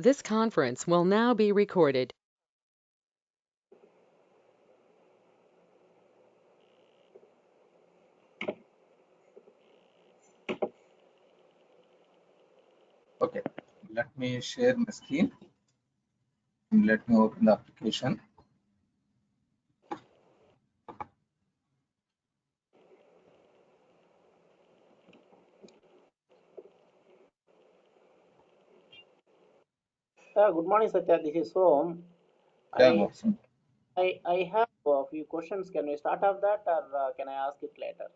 This conference will now be recorded. Okay, let me share my screen and let me open the application. Good morning, Satya. This is Som. Yeah, I, awesome. I have a few questions. Can we start off that, or can I ask it later?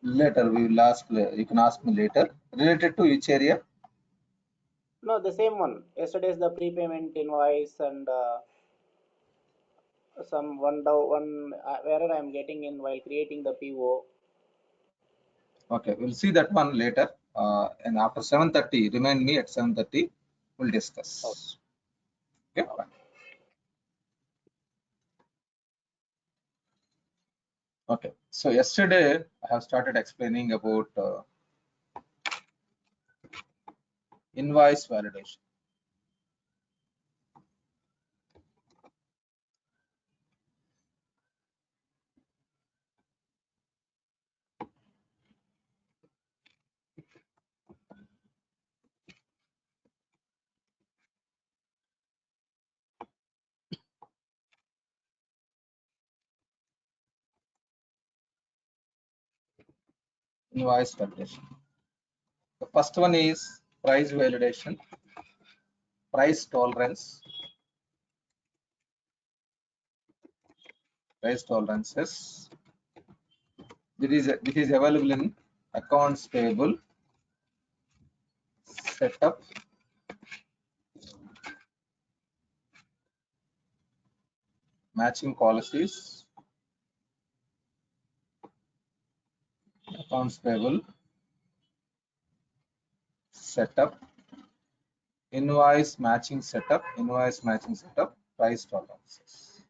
Later we will ask. You can ask me later. Related to which area? No, the same one. Yesterday's the prepayment invoice and some one error I'm getting in while creating the PO. Okay, we'll see that one later. And after 7:30, remind me at 7:30. We'll discuss. Okay. Fine. Okay. So yesterday I have started explaining about invoice validation. Invoice validation. The first one is price validation, price tolerance, price tolerances. This is available in accounts payable, setup, matching policies, accounts payable, setup, invoice matching setup, price tolerances.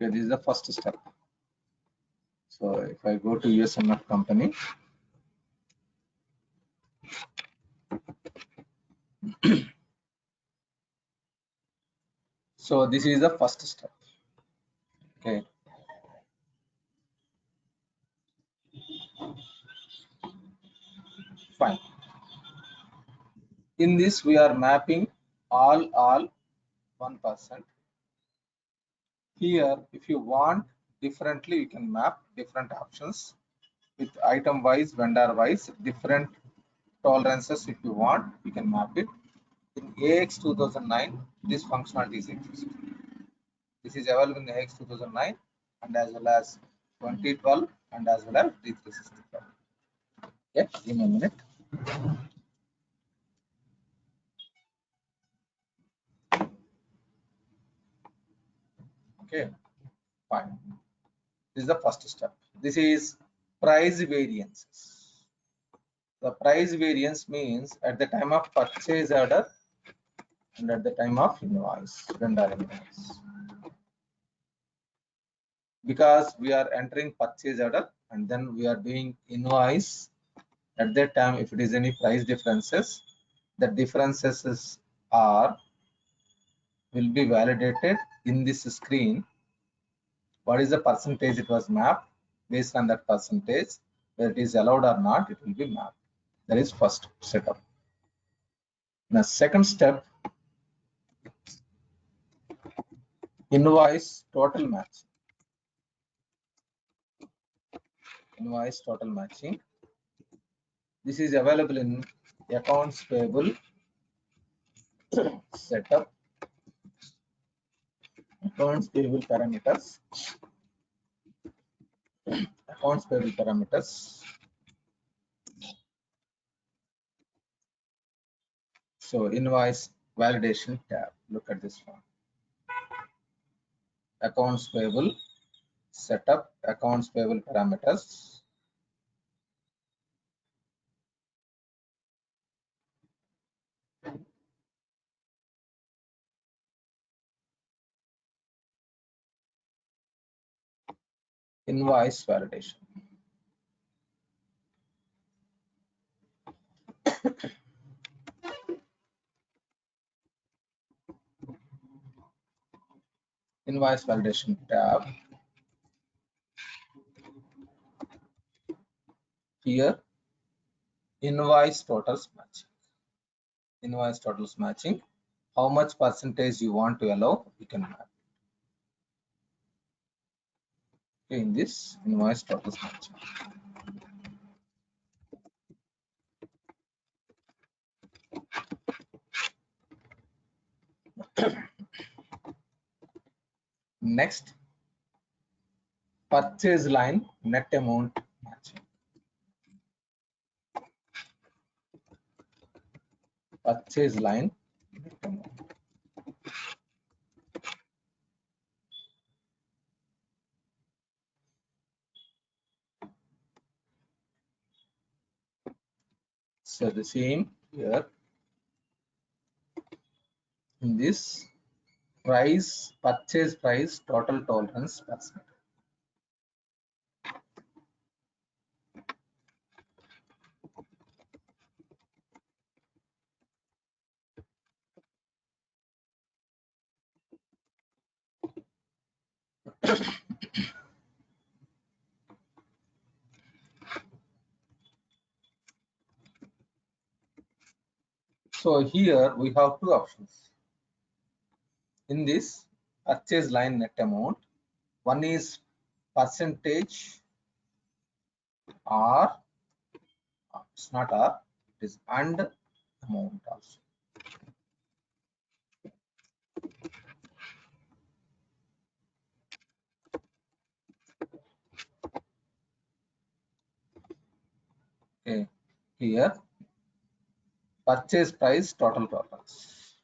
Okay, this is the first step. So if I go to USMF company, so this is the first step. Okay. Fine. In this, we are mapping all 1%. Here, if you want differently, you can map different options with item wise, vendor wise, different tolerances. If you want, you can map it. In AX 2009, this functionality is existing. This is available in AX 2009 and as well as 2012 and as well as D365. Okay, give me a minute. Okay, fine. This is the first step. This is price variances. The price variance means at the time of purchase order and at the time of invoice, vendor invoice. Because we are entering purchase order and then we are doing invoice, at that time if it is any price differences, the differences are will be validated in this screen. What is the percentage it was mapped? Based on that percentage, whether it is allowed or not, it will be mapped. That is first setup. Now second step, invoice total matching. Invoice total matching. This is available in accounts payable, setup, accounts payable parameters, accounts payable parameters. So invoice validation tab. Look at this one. Accounts payable, setup, accounts payable parameters. invoice validation. Invoice validation tab. Here, invoice totals matching. Invoice totals matching. How much percentage you want to allow, you can map. Okay, in this invoice totals matching. Next, purchase line net amount matching. Purchase line net amount. So the same here in this price, purchase price, total tolerance percent. So here we have two options. In this purchase line net amount, one is percentage or it's not or, it is and amount also. Okay, here purchase price total tolerance.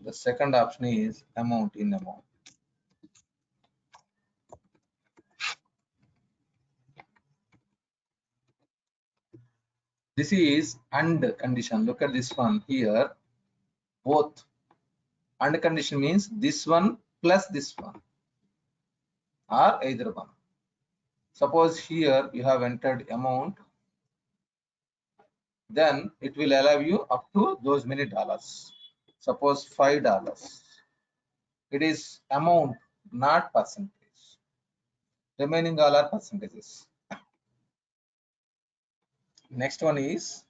The second option is amount in amount. This is and condition. Look at this one here. Both and condition means this one plus this one or either one. Suppose here you have entered amount, then it will allow you up to those many dollars. Suppose $5. It is amount, not percentage. Remaining all are percentages. Next one is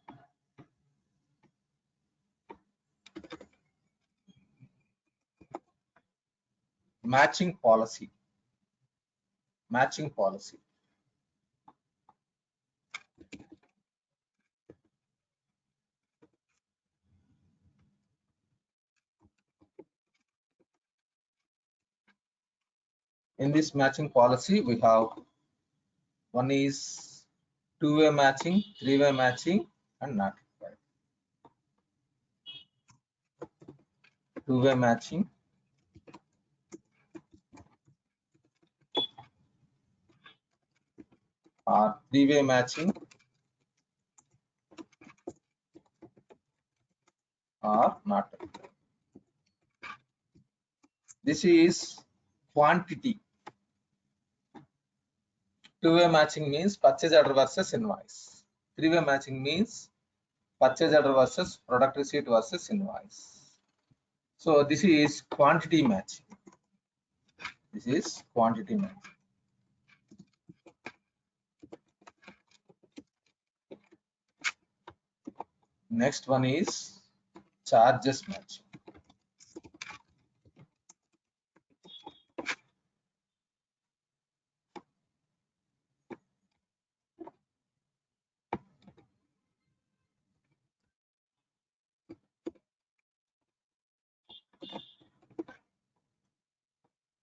matching policy. Matching policy. In this matching policy, we have one is two-way matching, three-way matching, and not required. Two-way matching, or three-way matching, or not required. This is quantity. Two-way matching means purchase order versus invoice. Three-way matching means purchase order versus product receipt versus invoice. So this is quantity matching. This is quantity matching. Next one is charges matching.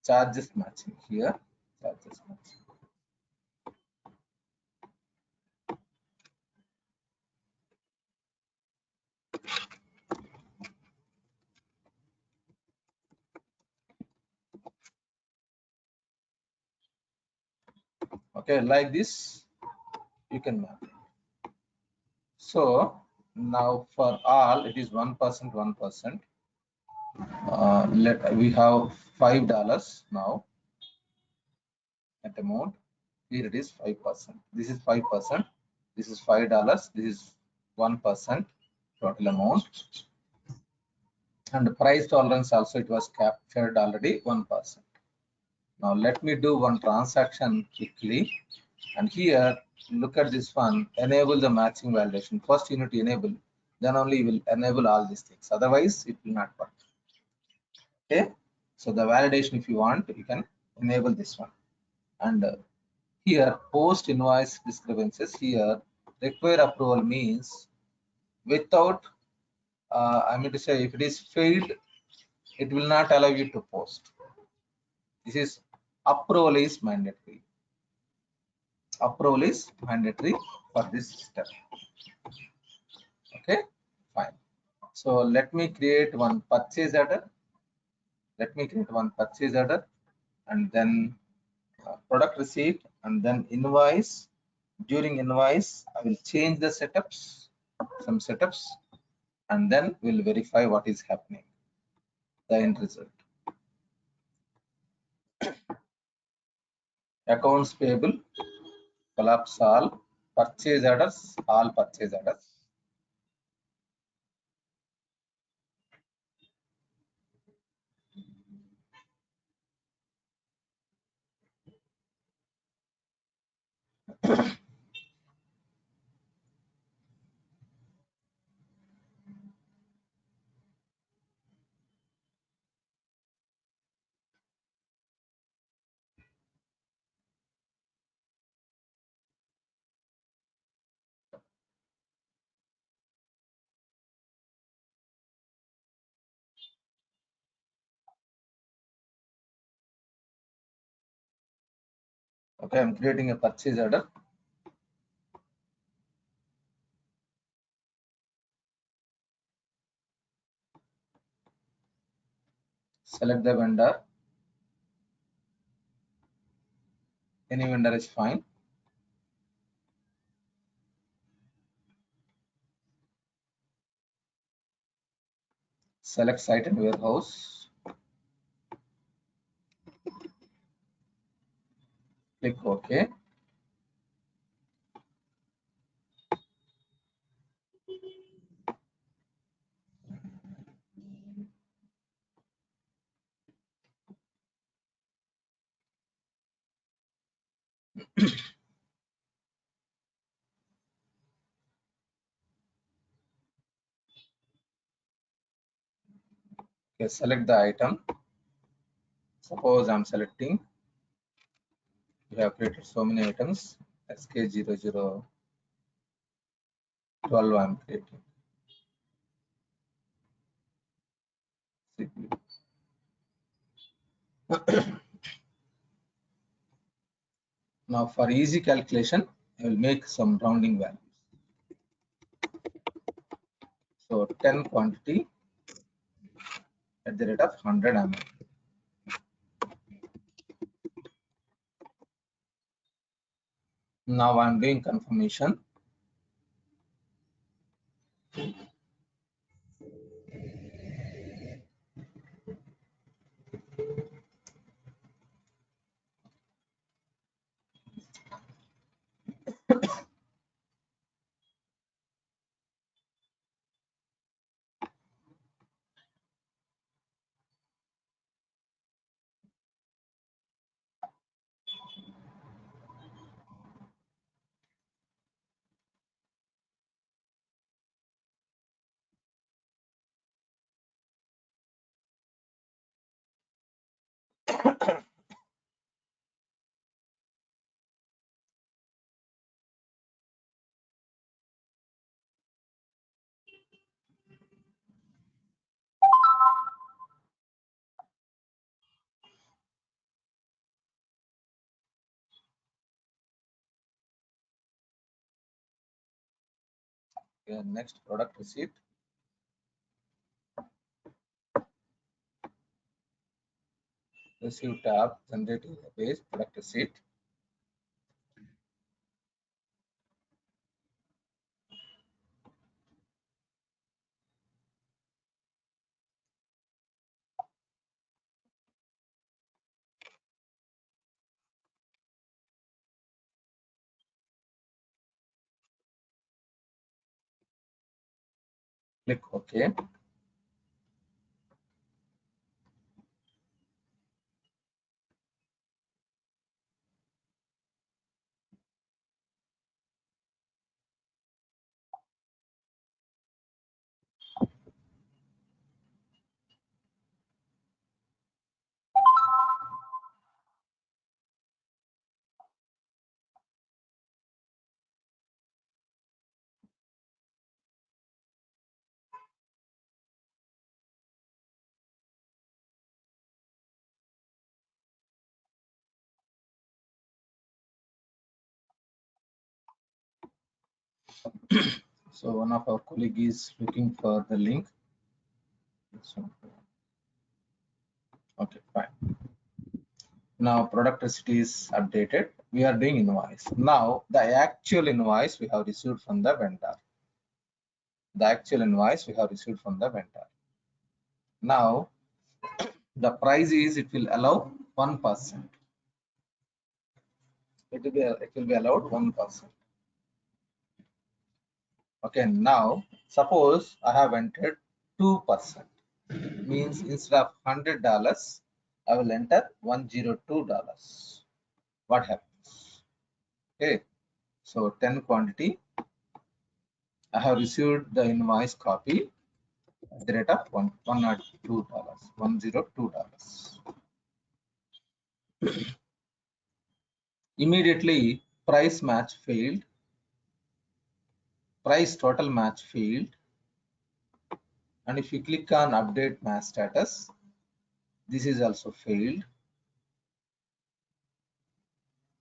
Charges matching here. Charges matching. Okay, like this you can map it. So now for all it is 1%, 1%. We have $5 now at amount. Here it is 5%. This is 5%. This is $5. This is 1% total amount. And the price tolerance also it was captured already 1%. Now let me do one transaction quickly. And here, look at this one, enable the matching validation. First you need to enable, then only you will enable all these things. Otherwise, it will not work. Okay. So the validation, if you want, you can enable this one. And here, post invoice discrepancies, here, require approval means without, I mean to say, if it is failed, it will not allow you to post. This is approval is mandatory. Approval is mandatory for this step. Okay, fine. So let me create one purchase order. Let me create one purchase order and then product receipt and then invoice. During invoice, I will change the setups, some setups, and then we'll verify what is happening, the end result. Accounts payable, collapse all, purchase orders, all purchase orders. Okay, I'm creating a purchase order. Select the vendor. Any vendor is fine. Select site and warehouse. Click OK. Okay, select the item. Suppose I'm selecting. We have created so many items. SK0012 I'm creating. Now for easy calculation, I will make some rounding values. So 10 quantity at the rate of 100 ml. Now I'm doing confirmation. Okay, next product receipt. Receive tab, generate page, product receipt. Click OK. So one of our colleague is looking for the link. Okay, fine. Now product receipt is updated. We are doing invoice. Now the actual invoice we have received from the vendor. The actual invoice we have received from the vendor. Now the price is, it will allow 1%. It will be allowed 1%. Okay, now suppose I have entered 2%. Means instead of $100, I will enter $102. What happens? Okay, so 10 quantity. I have received the invoice copy at the rate of $102. $102. Immediately, price match failed. Price total match failed. And if you click on update match status, this is also failed.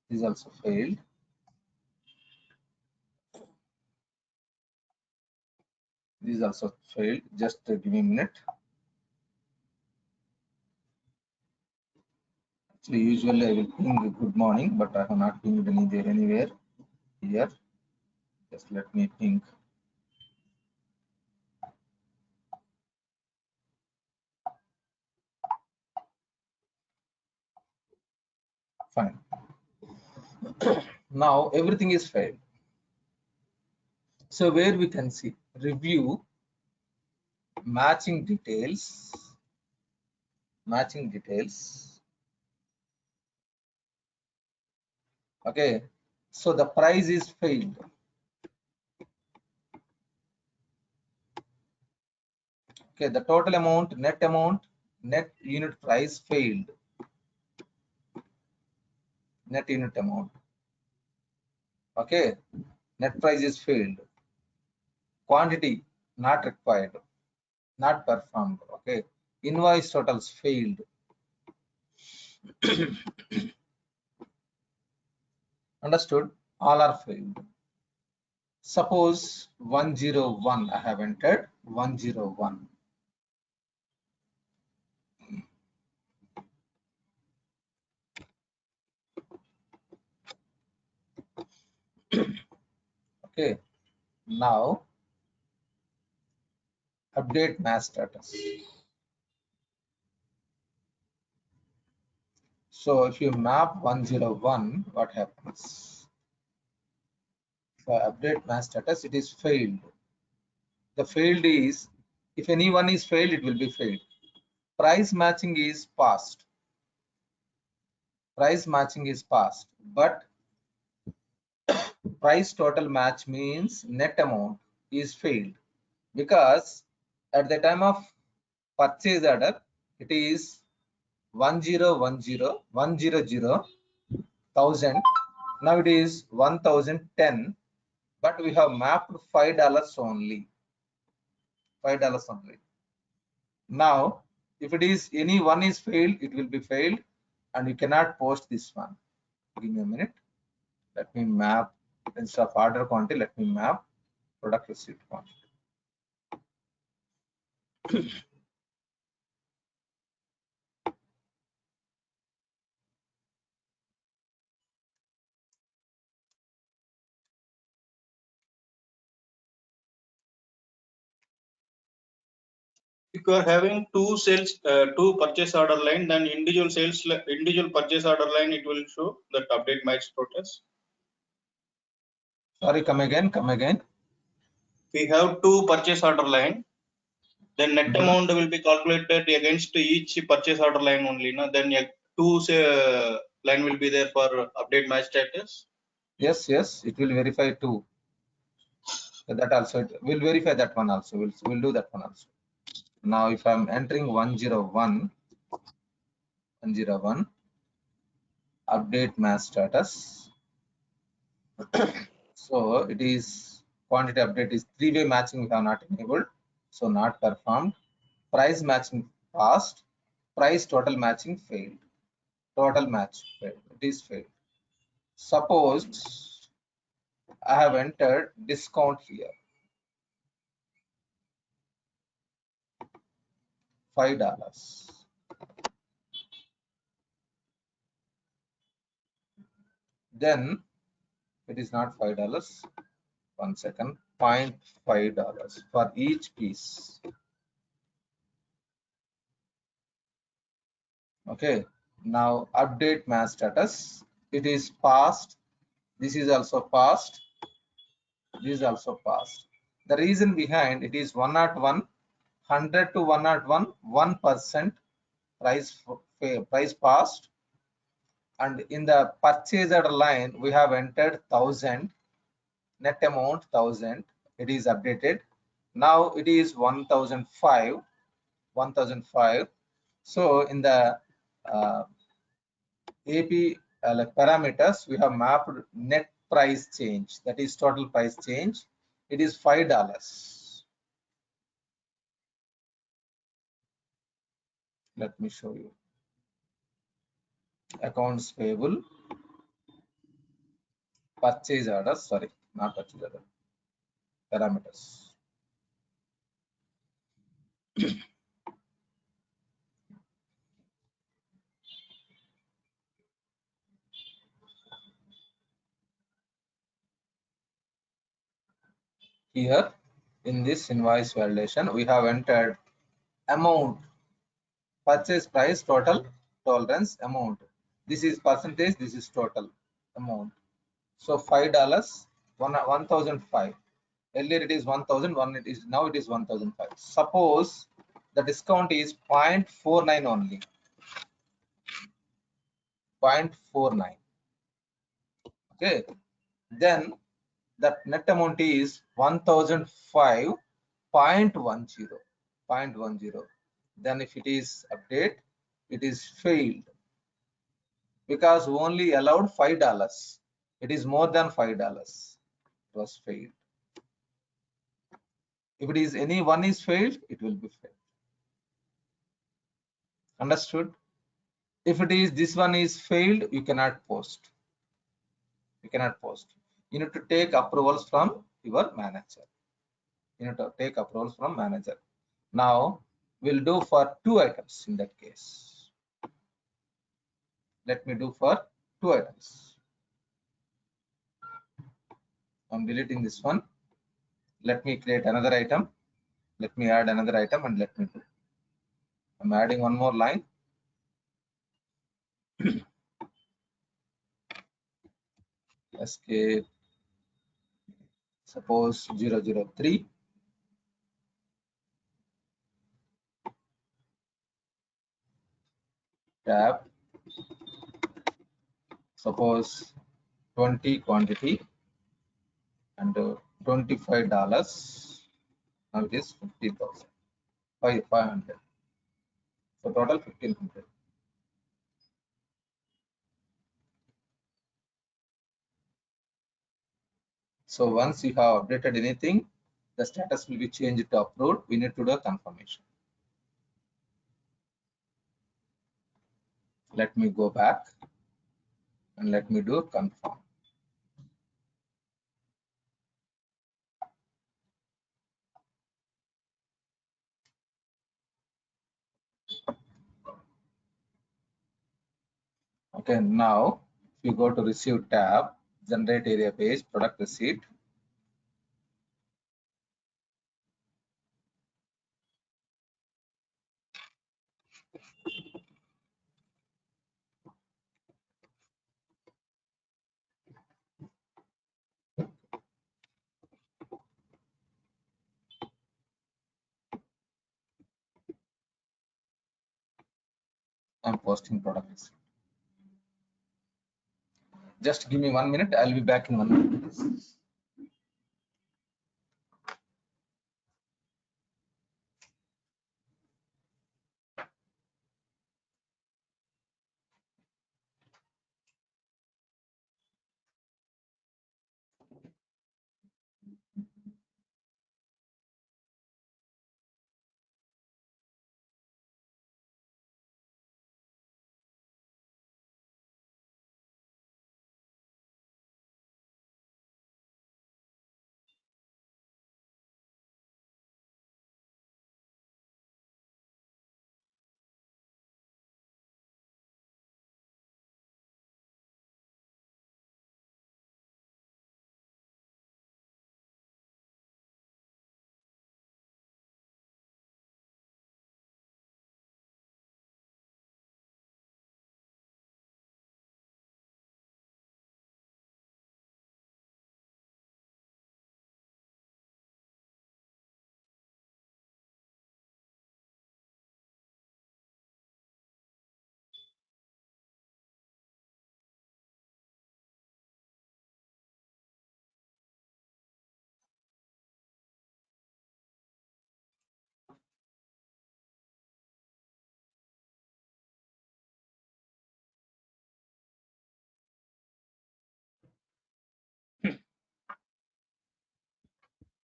This is also failed. This is also failed. Just give me a minute. Actually, usually I will ping good morning, but I have not pinged anywhere here. Just let me ping. Fine. Now everything is failed. So where we can see review, matching details. Okay, so the price is failed. Okay, the total amount, net unit price failed. Net unit amount. Okay, net price is failed. Quantity not required, not performed. Okay, invoice totals failed. Understood? All are failed. Suppose 101, I have entered 101. Okay, now update match status. So if you map 101, what happens? So update match status, it is failed. The failed is, if any one is failed, it will be failed. Price matching is passed. Price matching is passed, but price total match means net amount is failed, because at the time of purchase order it is 1,010,000. Now it is 1,010, but we have mapped $5 only. $5 only. Now if it is any one is failed, it will be failed, and you cannot post this one. Give me a minute. Let me map, instead of order quantity, let me map product receipt quantity. If you are having two purchase order line, then individual purchase order line, it will show that update match status. Sorry, come again. We have two purchase order line. Then net amount will be calculated against each purchase order line only. No? Then two line will be there for update match status. Yes, it will verify too. That also will verify that one also. We'll do that one also. Now if I'm entering 101 update match status. So it is quantity update is three-way matching we have not enabled, so not performed. Price matching passed, price total matching failed. Total match failed. It is failed. Suppose I have entered discount here, $5. Then it is not $5. 1 second. $0.5 for each piece. Okay. Now update match status. It is passed. This is also passed. This is also passed. The reason behind it is 101, 100 to 101, 1% price passed, and in the purchase order line we have entered 1000, net amount 1000. It is updated. Now it is 1005. So in the AP like parameters, we have mapped net price change, that is total price change. It is $5. Let me show you. Accounts payable, purchase order, sorry, not purchase order, parameters. Here in this invoice validation, we have entered amount, purchase price, total, tolerance, amount. This is percentage, this is total amount. So $5, 1005. Earlier it is 1000, it is now it is 1005. Suppose the discount is 0.49 only, 0.49. Okay, then that net amount is 1005.10. Then if it is update, it is failed because only allowed $5. It is more than $5. It was failed. If it is any one is failed, it will be failed. Understood? If it is this one is failed, you cannot post. You cannot post. You need to take approvals from your manager. You need to take approvals from manager. Now we'll do for 2 items in that case. Let me do for 2 items. I'm deleting this one. Let me create another item. Let me add another item and let me do. I'm adding one more line. Escape. Suppose 003. Tab. Suppose 20 quantity and $25. Now it is 50,000. 500. So total 1500. So once you have updated anything, the status will be changed to approved. We need to do a confirmation. Let me go back and let me do confirm. Okay, now if you go to receive tab, generate area page, product receipt. I'm posting product receipt. Just give me 1 minute. I'll be back in 1 minute.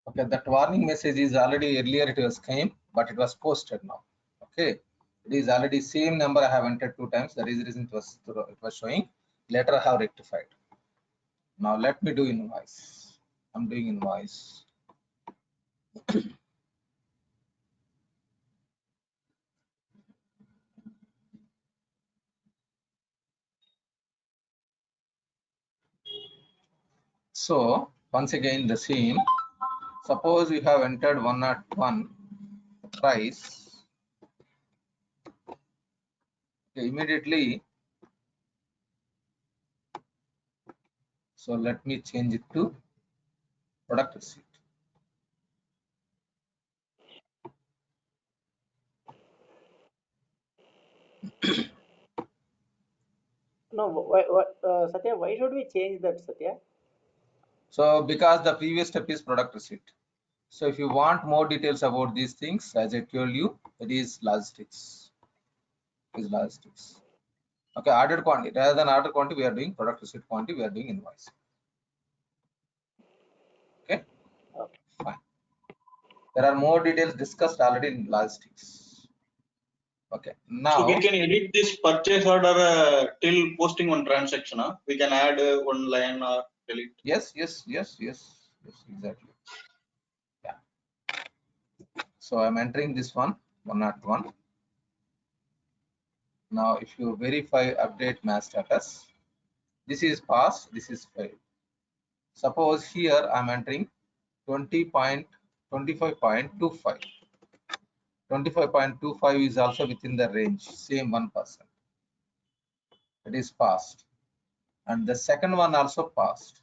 Okay, that warning message is already earlier it was came, but it was posted now. Okay, it is already same number I have entered 2 times. That is the reason it was showing. Later I have rectified. Now let me do invoice. I'm doing invoice. So once again the same. Suppose you have entered 101 price. Okay, immediately. So let me change it to product receipt. No, Satya, why should we change that, Satya? So because the previous step is product receipt. So if you want more details about these things, as I told you, it is logistics. It is logistics. Okay, ordered quantity rather than order quantity, we are doing product receipt quantity. We are doing invoice. Okay, fine. There are more details discussed already in logistics. Okay, now So we can edit this purchase order till posting one transaction. We can add one line or delete. yes, exactly. Yeah. So I'm entering this one 101. Now, if you verify update mass status, this is passed, this is failed. Suppose here I'm entering 25.25. 25.25 is also within the range, same 1%. It is passed. And the second one also passed.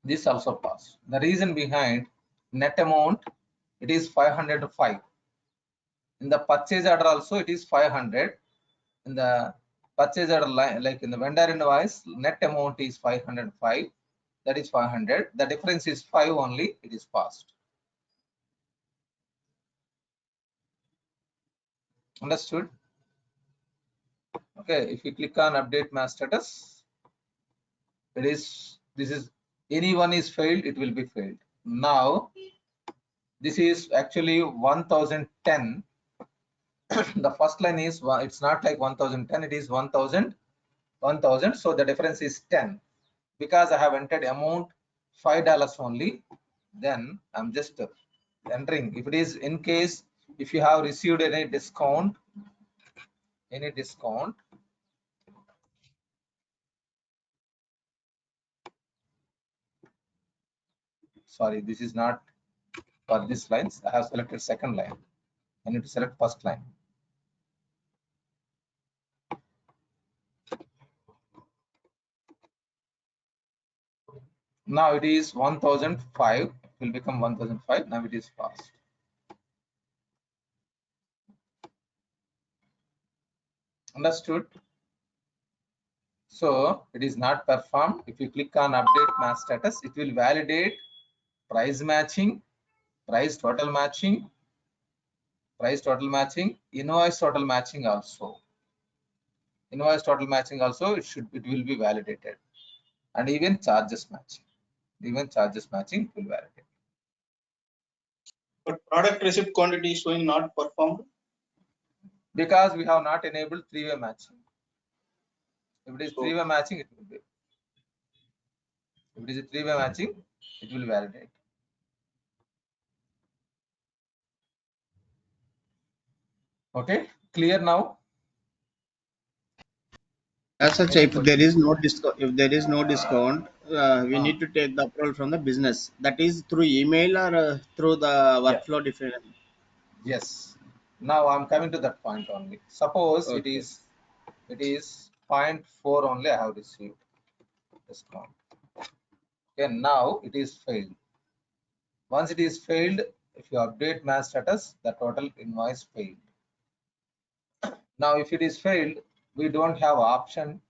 This also passed. The reason behind net amount, it is 505. In the purchase order also, it is 500. In the purchase order line, like in the vendor invoice, net amount is 505. That is 500. The difference is 5 only. It is passed. Understood? Okay. If you click on update mass status, it is this is anyone is failed. It will be failed. Now this is actually 1010. The first line is it's not like 1010. It is 1000. So the difference is 10. Because I have entered amount $5 only, then I'm just entering. If it is in case if you have received any discount, sorry, this is not for this lines. I have selected second line. I need to select first line. Now it is 1005, will become 1005. Now it is passed. Understood? So it is not performed. If you click on update match status, it will validate price matching, price total matching, invoice total matching also. Invoice total matching also it will be validated, and even charges matching. Even charges matching it will validate. But product receipt quantity is showing not performed. Because we have not enabled three-way matching. If it is So- three-way matching, it will be. If it is a three-way matching, it will validate. Okay, clear now? As such, Any if there questions? is no discount, we need to take the approval from the business. That is through email or through the workflow different. Yes. Now I'm coming to that point only. Suppose Okay. it is 0.4 only I have received discount. Okay, now it is failed. Once it is failed, if you update match status, the total invoice failed. Now, if it is failed, we don't have option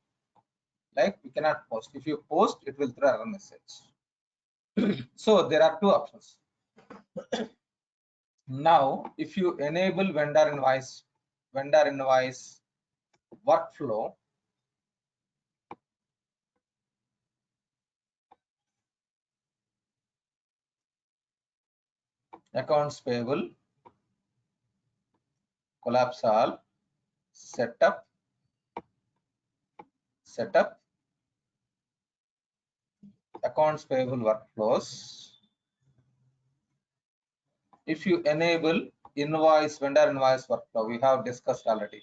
like we cannot post. If you post, it will throw error message. So there are two options. Now, if you enable vendor invoice workflow, accounts payable, collapse all, setup, accounts payable workflows. If you enable vendor invoice workflow, we have discussed already.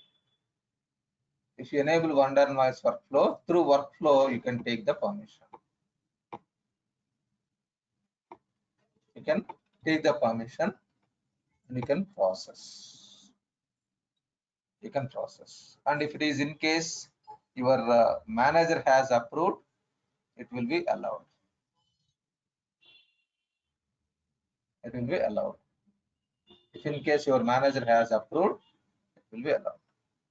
If you enable vendor invoice workflow, through workflow, you can take the permission. You can take the permission and you can process. And if it is in case your manager has approved, it will be allowed. If in case your manager has approved, it will be allowed.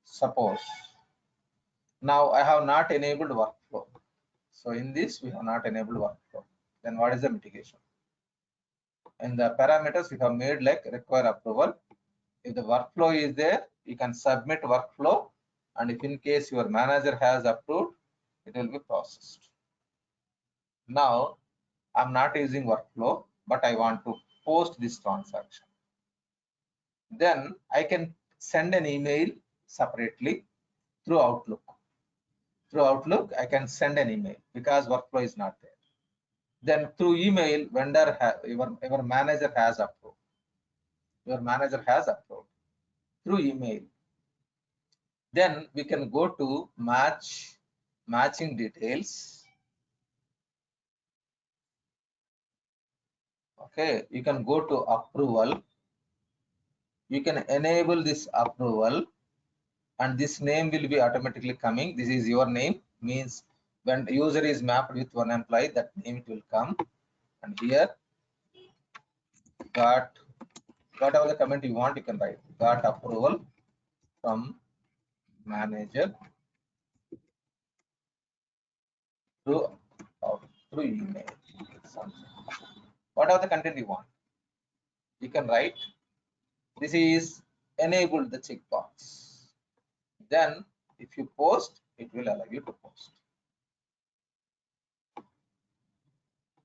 Suppose now I have not enabled workflow. So in this, we have not enabled workflow. Then what is the mitigation? In the parameters, we have made like require approval. If the workflow is there, you can submit workflow. And if in case your manager has approved, it will be processed. Now, I'm not using workflow, but I want to post this transaction. Then I can send an email separately through Outlook. I can send an email because workflow is not there. Then through email, your manager has approved. Through email. Then we can go to matching details. Okay, you can go to approval. You can enable this approval, and this name will be automatically coming. This is your name, means when the user is mapped with one employee, that name it will come. And here, whatever the comment you want, you can write. Got approval from manager through email. Whatever the content you want, you can write. This is enabled the checkbox. Then if you post, it will allow you to post.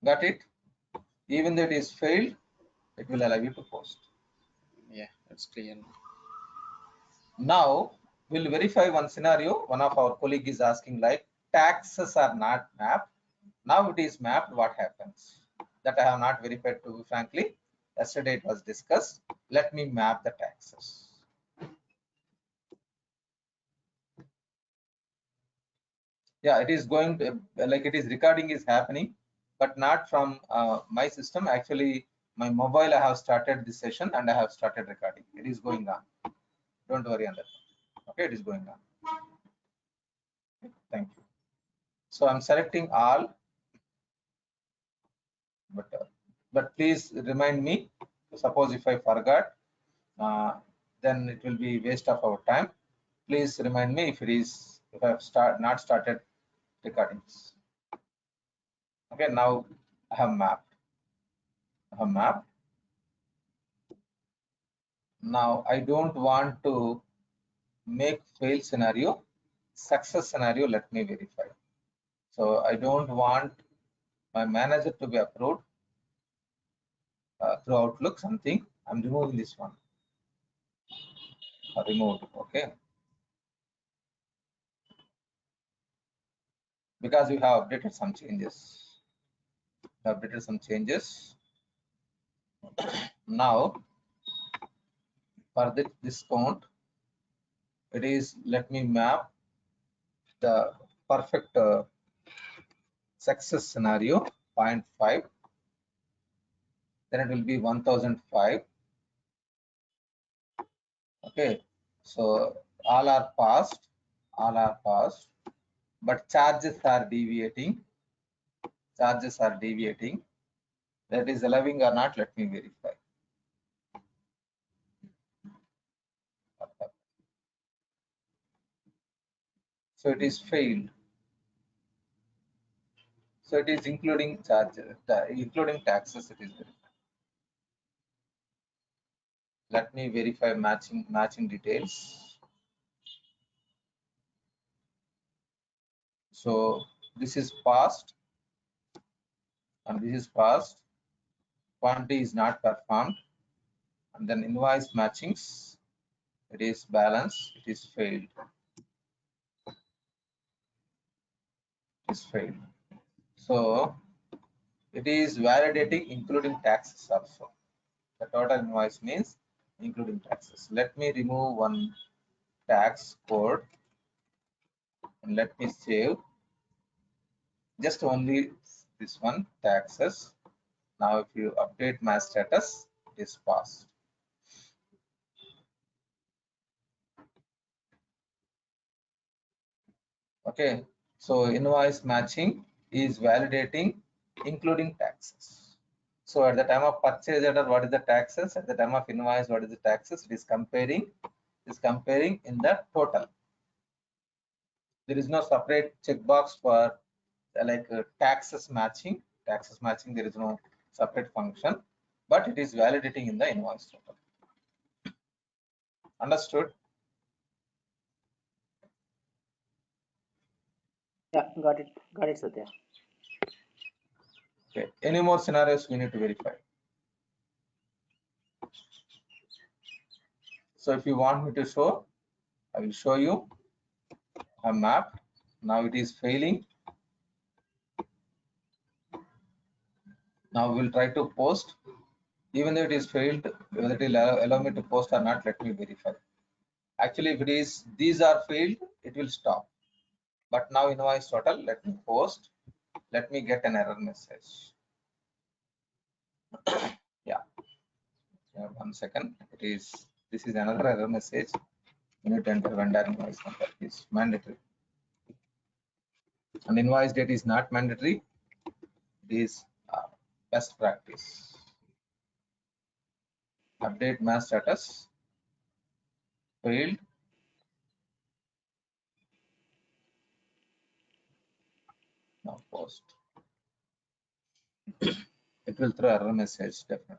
Got it? Even though it is failed, it will allow you to post. Yeah, that's clear. Now we'll verify one scenario. One of our colleague is asking like taxes are not mapped. Now it is mapped. What happens? That I have not verified, to be frankly. Yesterday it was discussed. Let me map the taxes. Yeah, it is going to, like it is recording is happening, but not from my system. Actually, my mobile, I have started this session and I have started recording. It is going on. Don't worry on that. Okay, it is going on. Thank you. So I'm selecting all, but please remind me. Suppose if I forgot, then it will be waste of our time. Please remind me if I have not started recordings. Okay, now I have mapped. Now I don't want to make fail scenario success scenario. Let me verify. So I don't want my manager to be approved through Outlook something. I'm removing this one. Removed. Okay. Because we have updated some changes. Now for the discount, it is, let me map the perfect success scenario 0.5. Then it will be 1005. Okay, so all are passed, but charges are deviating. That is allowing or not, let me verify. So it is failed. So it is including charges, including taxes, it is verified. Let me verify matching details. So this is passed and this is passed. Quantity is not performed, and then invoice matchings, it is balanced, it is failed. So it is validating including taxes also. The total invoice means including taxes. Let me remove one tax code and let me save just only this one, taxes. Now if you update my status, it is passed. Okay, so invoice matching is validating including taxes. So at the time of purchase order, what is the taxes? At the time of invoice, what is the taxes? It is comparing in the total. There is no separate checkbox for like taxes matching. There is no separate function, but it is validating in the invoice total. Understood? Yeah, got it, Satya. Okay. Any more scenarios we need to verify? So if you want me to show, I will show you a map. Now it is failing. Now we'll try to post. Even though it is failed, whether it will allow me to post or not, let me verify. Actually, if it is these are failed, it will stop. But now invoice total, let me post. Let me get an error message. Yeah. 1 second. This is another error message. You need to enter vendor invoice number. Is mandatory. And invoice date is not mandatory. It is best practice. Update mass status failed. Now post. It will throw error message definitely.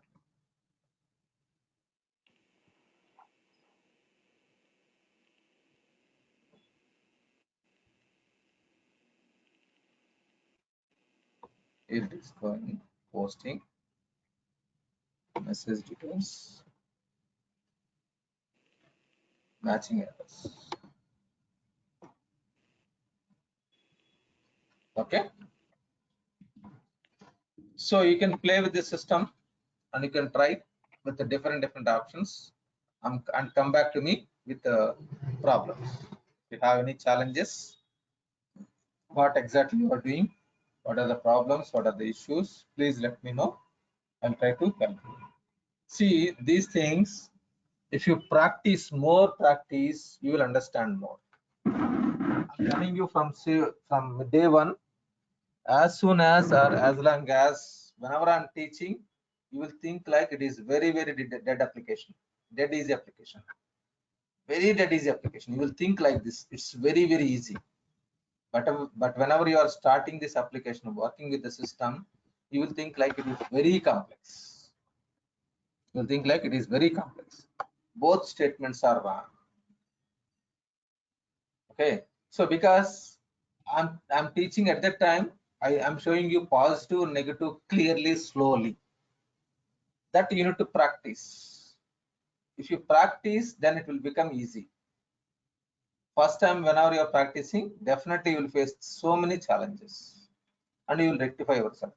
It is going posting message details, matching errors. Okay. So you can play with the system and you can try with the different options and come back to me with the problems. If you have any challenges, what exactly you are doing, what are the problems, what are the issues, please let me know. I'll try to help you. See, these things, if you practice, you will understand more. I'm telling you from day one, as soon as or as long as whenever I'm teaching, you will think like it is very dead application, dead easy application. very dead easy application. You will think like this. It's very, very easy. But whenever you are starting this application, working with the system, you will think like it is very complex. You will think like it is very complex. Both statements are wrong. Okay. So because I'm teaching at that time, I am showing you positive, negative clearly, slowly. That you need to practice. If you practice, then it will become easy. First time whenever you are practicing, definitely you will face so many challenges and you will rectify yourself.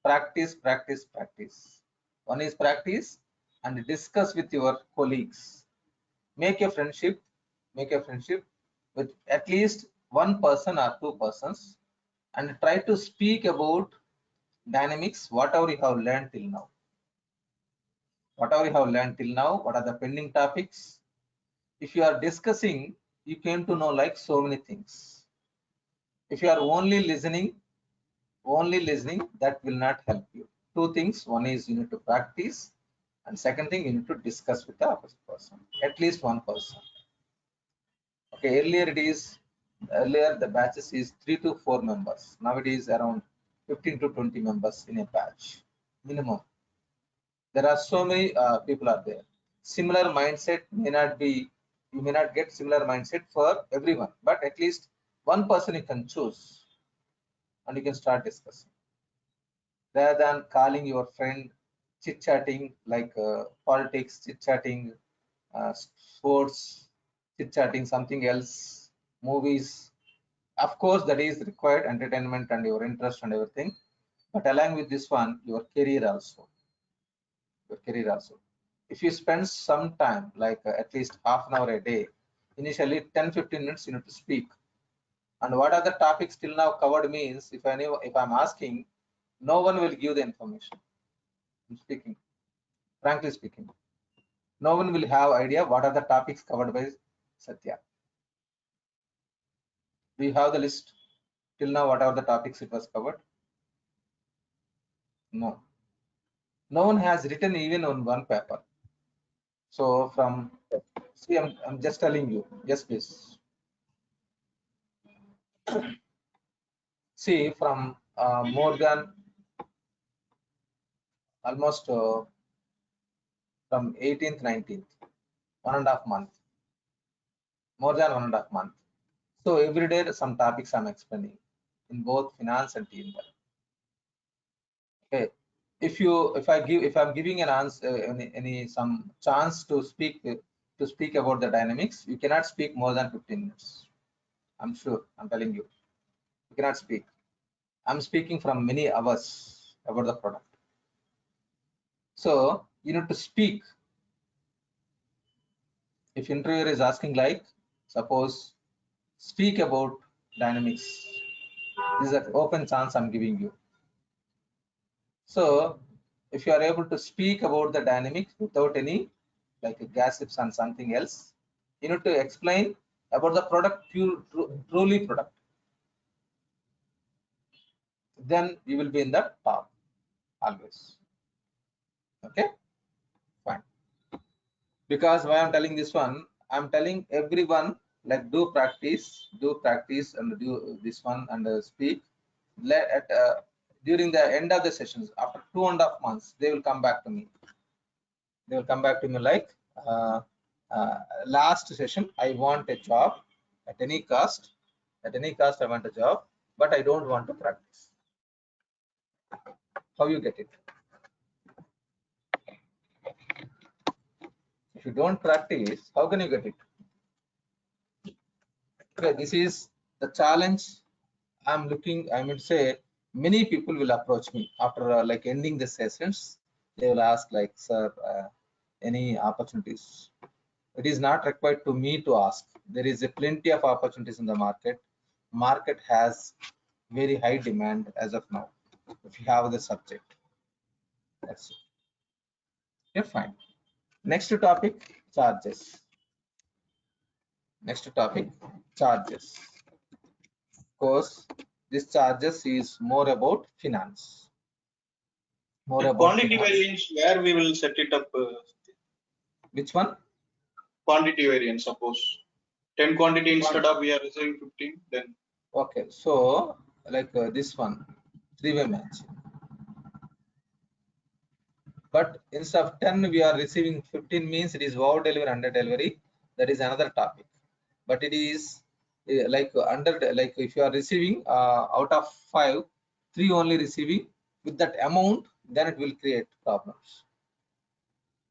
Practice, practice, practice. One is practice and discuss with your colleagues. Make a friendship with at least one person or two persons and try to speak about dynamics, whatever you have learned till now. Whatever you have learned till now, what are the pending topics? If you are discussing, you came to know like so many things. If you are only listening, that will not help you. Two things. One is you need to practice, and second thing, you need to discuss with the opposite person, at least one person. Okay, earlier the batches is 3 to 4 members. Now it is around 15 to 20 members in a batch minimum. There are so many people are there. Similar mindset may not be, you may not get similar mindset for everyone, but at least one person you can choose and you can start discussing rather than calling your friend, chit chatting like politics, chit chatting, sports, chit chatting, something else, movies. Of course, that is required entertainment and your interest and everything, but along with this one, your career also. If you spend some time, like at least half an hour a day, initially 10-15 minutes you need to speak. And what are the topics till now covered means if I'm asking, no one will give the information. I'm speaking, frankly speaking. No one will have idea what are the topics covered by Satya. Do you have the list till now? What are the topics it was covered? No. No one has written even on one paper. So from, see, I'm just telling you. Yes, please. See, from more than almost from 18th, 19th, 1.5 month, more than 1.5 month. So every day some topics I'm explaining in both finance and teamwork. Okay, if I'm giving an answer, some chance to speak about the dynamics, you cannot speak more than 15 minutes. I'm sure. I'm telling you, you cannot speak. I'm speaking from many hours about the product. So you need to speak. If interviewer is asking like, suppose speak about dynamics, this is an open chance I'm giving you. So if you are able to speak about the dynamics without any like gossips and something else, you need to explain about the product, truly product. Then you will be in the top always. Okay, fine. Because why I'm telling this one, I'm telling everyone like do practice and do this one and speak. During the end of the sessions, after 2.5 months, they will come back to me. They will come back to me like last session, I want a job at any cost. At any cost, I want a job, but I don't want to practice. How you get it? If you don't practice, how can you get it? Okay, this is the challenge I'm looking. I would say many people will approach me after like ending the sessions. They will ask like, sir, any opportunities? It is not required to me to ask. There is a plenty of opportunities in the market. Market has very high demand as of now. If you have the subject, that's it. Okay, fine. Next topic, charges. Next topic, charges. Of course, this charges is more about finance. More The about quantity finance. range where we will set it up. Which one? quantity variance. Suppose 10 quantity instead of we are receiving 15, then Okay, so like this one, three-way match. But instead of 10, we are receiving 15 means it is over delivery, under delivery. That is another topic. But it is like under, like if you are receiving out of 5, 3 only receiving with that amount, then it will create problems.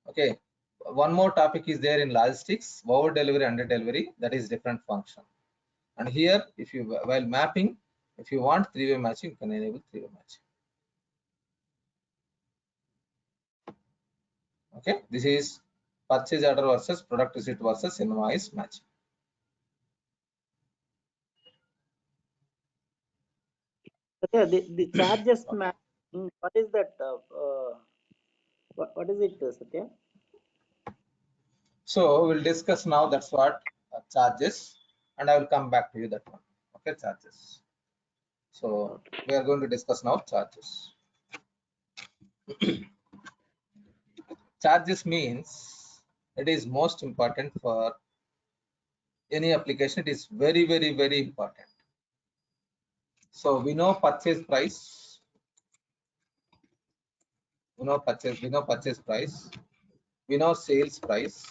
Okay. One more topic is there in logistics, over delivery, under delivery. That is different function. And here, if you while mapping, if you want three-way matching, you can enable three-way matching. Okay, this is purchase order versus product receipt versus invoice matching. Satya, the charges matching, what is that? What is it, Satya? So we'll discuss now. That's what charges, and I will come back to you that one. Okay, charges. So we are going to discuss now charges. Charges means it is most important for any application. It is very, very, very important. So we know purchase price. We know purchase price. We know sales price.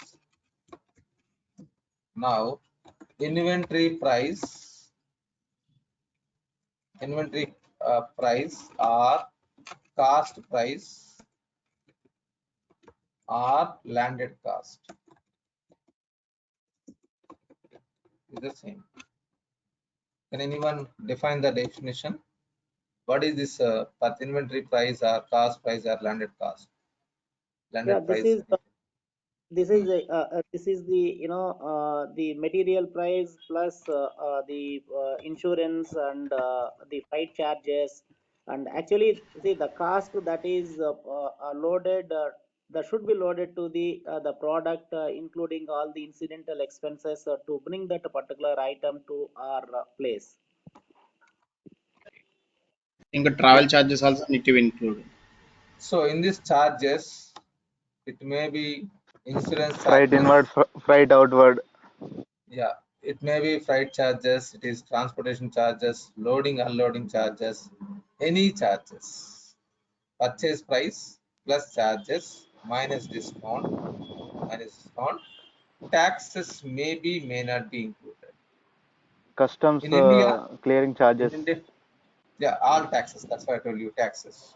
Now inventory price or cost price or landed cost is the same. Can anyone define the definition? What is this inventory price or cost price or landed cost? Landed Yeah, price. this is the the material price plus the insurance and the freight charges, and actually see the cost that is loaded, that should be loaded to the product, including all the incidental expenses to bring that particular item to our place. I think the travel charges also need to be included. So in these charges, it may be insurance Freight charges. inward, freight outward. Yeah, it may be freight charges, it is transportation charges, loading, unloading charges, any charges. Purchase price plus charges minus discount, taxes may not be included. Customs In India, clearing charges. yeah, all taxes. That's why I told you taxes.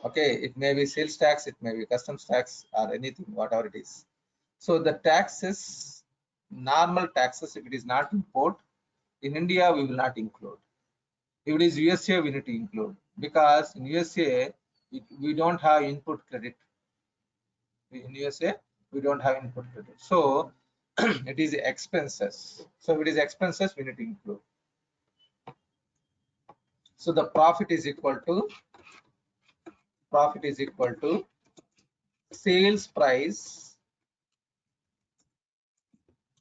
Okay, it may be sales tax, it may be customs tax, or anything, whatever it is. So the taxes, normal taxes, if it is not import, in India we will not include. If it is USA, we need to include, because in USA we don't have input credit. In USA we don't have input credit, so it is expenses. So if it is expenses, we need to include. So the profit is equal to sales price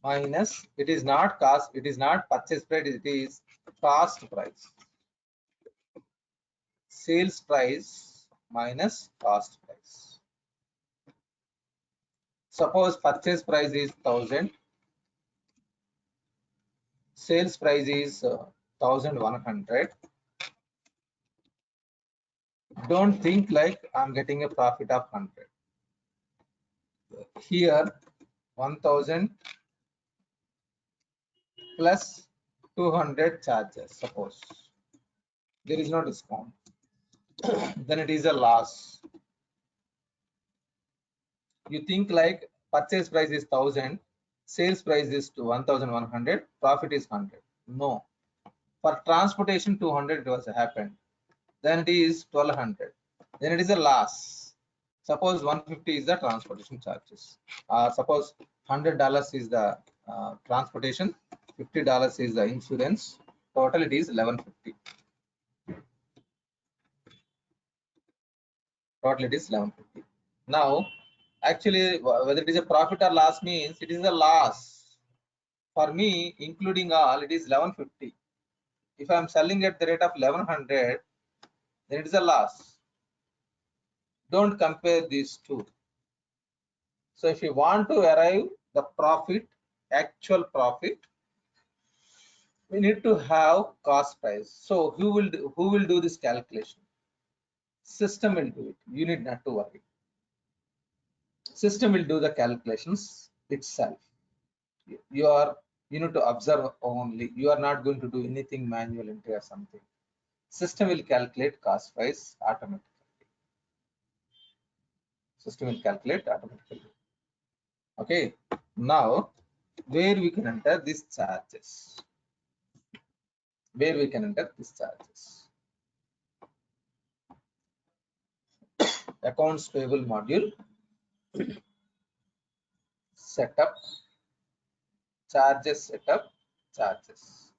minus, it is not cost, it is not purchase price, it is cost price. Sales price minus cost price. Suppose purchase price is 1000, sales price is 1100. Don't think like I'm getting a profit of 100. Here 1000 plus 200 charges, suppose there is no discount, then it is a loss. You think like purchase price is 1000, sales price is to 1100, profit is 100. No, for transportation 200 it was happened, then it is 1200, then it is a loss. Suppose 150 is the transportation charges, suppose $100 is the transportation, $50 is the insurance, total it is 1150. Total it is 1150. Now actually whether it is a profit or loss means it is a loss for me, including all it is 1150. If I am selling at the rate of 1100, then it is a loss. Don't compare these two. So if you want to arrive the profit, actual profit, we need to have cost price. So who will do this calculation? System will do it. You need not to worry. System will do the calculations itself. You need to observe only. You are not going to do anything manual entry or something. System will calculate cost price automatically. System will calculate automatically. Okay. Now, where we can enter these charges? Where we can enter these charges? Accounts payable module, setup, charges setup, charges.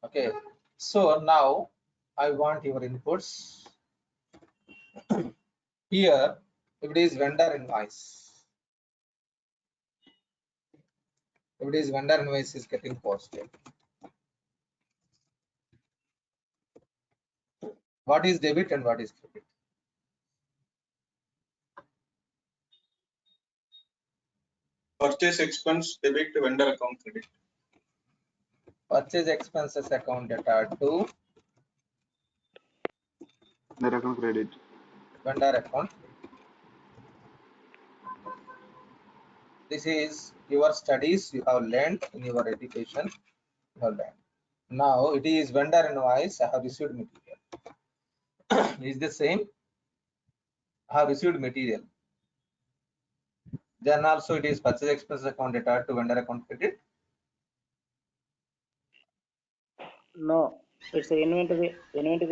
Okay. So now I want your inputs. Here, if it is vendor invoice, if it is vendor invoice is getting posted, what is debit and what is credit? Purchase expense debit, vendor account credit. Purchase expenses account data to Their account credit. vendor account. This is your studies you have learned in your education. You have learned. Now it is vendor invoice. I have received material. Is the same. I have received material. Then also it is purchase expenses account data to vendor account credit. No, it's a inventory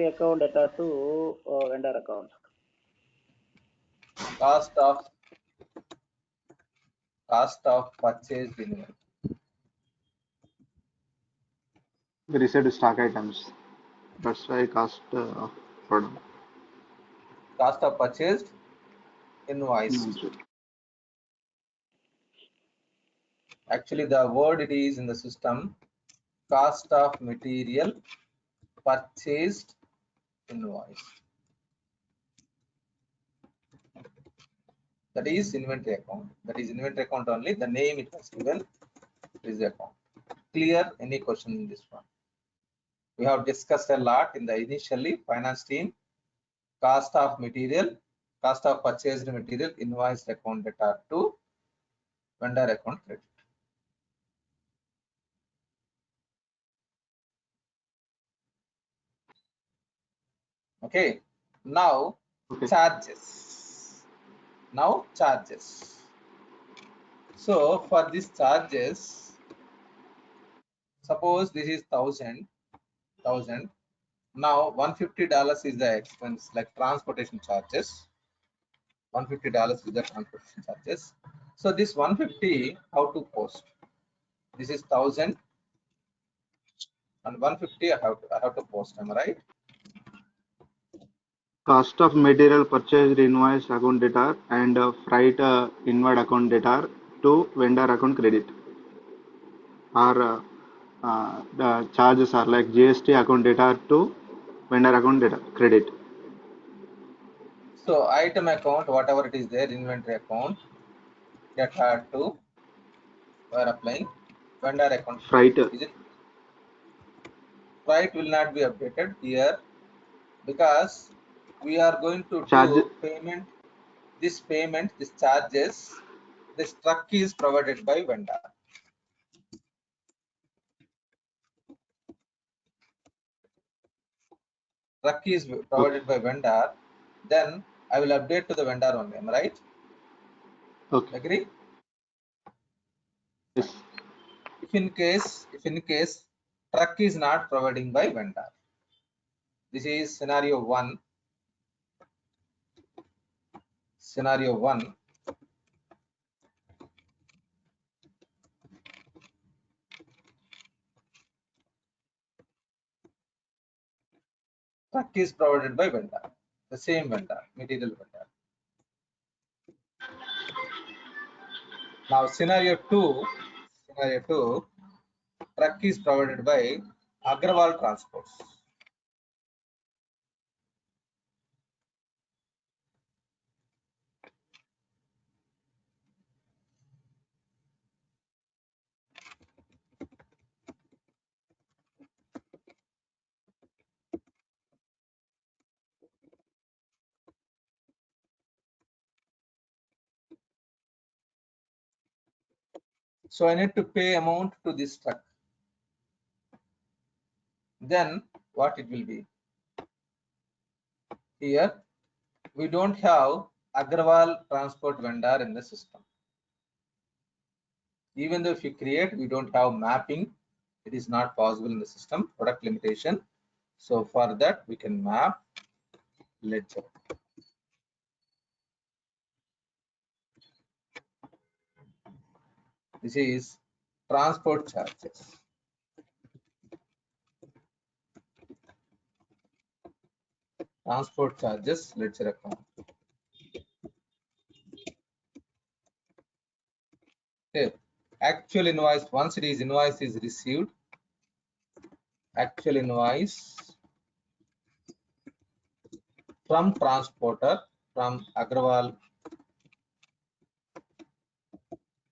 account data to vendor account. Cost of purchased inventory. We received stock items. That's why cost of product. Cost of purchased invoice. Actually, the word it is in the system, cost of material purchased invoice. That is inventory account. That is inventory account only. The name it was given is the account. Clear? Any question in this one? We have discussed a lot in the initially finance team. Cost of material, cost of purchased material, invoiced account data to vendor account credit. Okay. Now charges. Now charges. So for these charges, suppose this is 1,000. Now $150 is the expense, like transportation charges. $150 is the transportation charges. So this 150, how to post? This is 1,000 and 150. I have to post. Am I right? Cost of material purchased invoice account data and freight inward account data to vendor account credit. Or the charges are like GST account data to vendor account data credit. So item account, whatever it is there, inventory account data to we are applying vendor account. Freight. Is it? Freight will not be updated here because we are going to do payment. This payment, this charges, this truck is provided by vendor. Truck is provided by vendor. Then I will update to the vendor only. Am I right? Okay. Agree? Yes. If in case truck is not providing by vendor, this is scenario one. Scenario one. Truck is provided by vendor, the same vendor, material vendor. Now scenario two, truck is provided by Agrawal Transports. So I need to pay amount to this truck. Then what it will be? Here we don't have Agrawal transport vendor in the system. Even though if you create, we don't have mapping. It is not possible in the system, product limitation. So for that, we can map ledger. This is transport charges. Transport charges ledger account. Okay. Actual invoice, once it is invoice is received, actual invoice from transporter, from Agrawal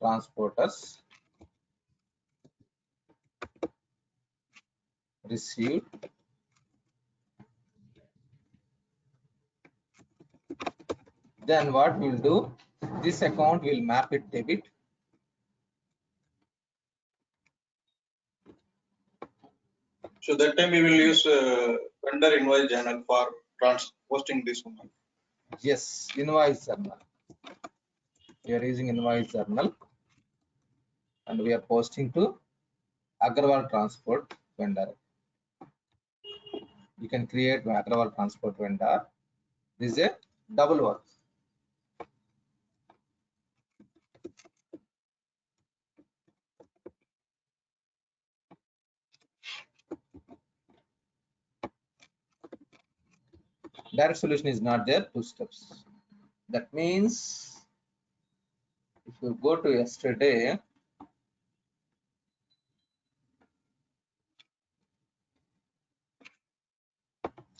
transporters, received. Then what we'll do, this account will map it debit. So that time we will use vendor invoice journal for posting this one. Yes, invoice journal. We are using invoice journal and we are posting to Agrawal transport vendor. You can create Agrawal transport vendor. This is a double work. Direct solution is not there, 2 steps. That means if you go to yesterday,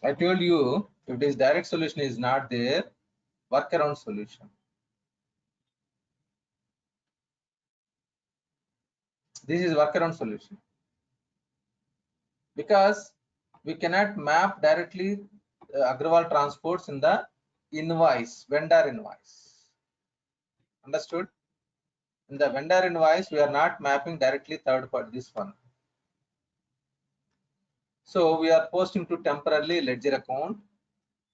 I told you if this direct solution is not there, workaround solution. This is workaround solution because we cannot map directly Agrawal transports in the invoice, vendor invoice. Understood? In the vendor invoice, we are not mapping directly third party, this one. So we are posting to temporarily ledger account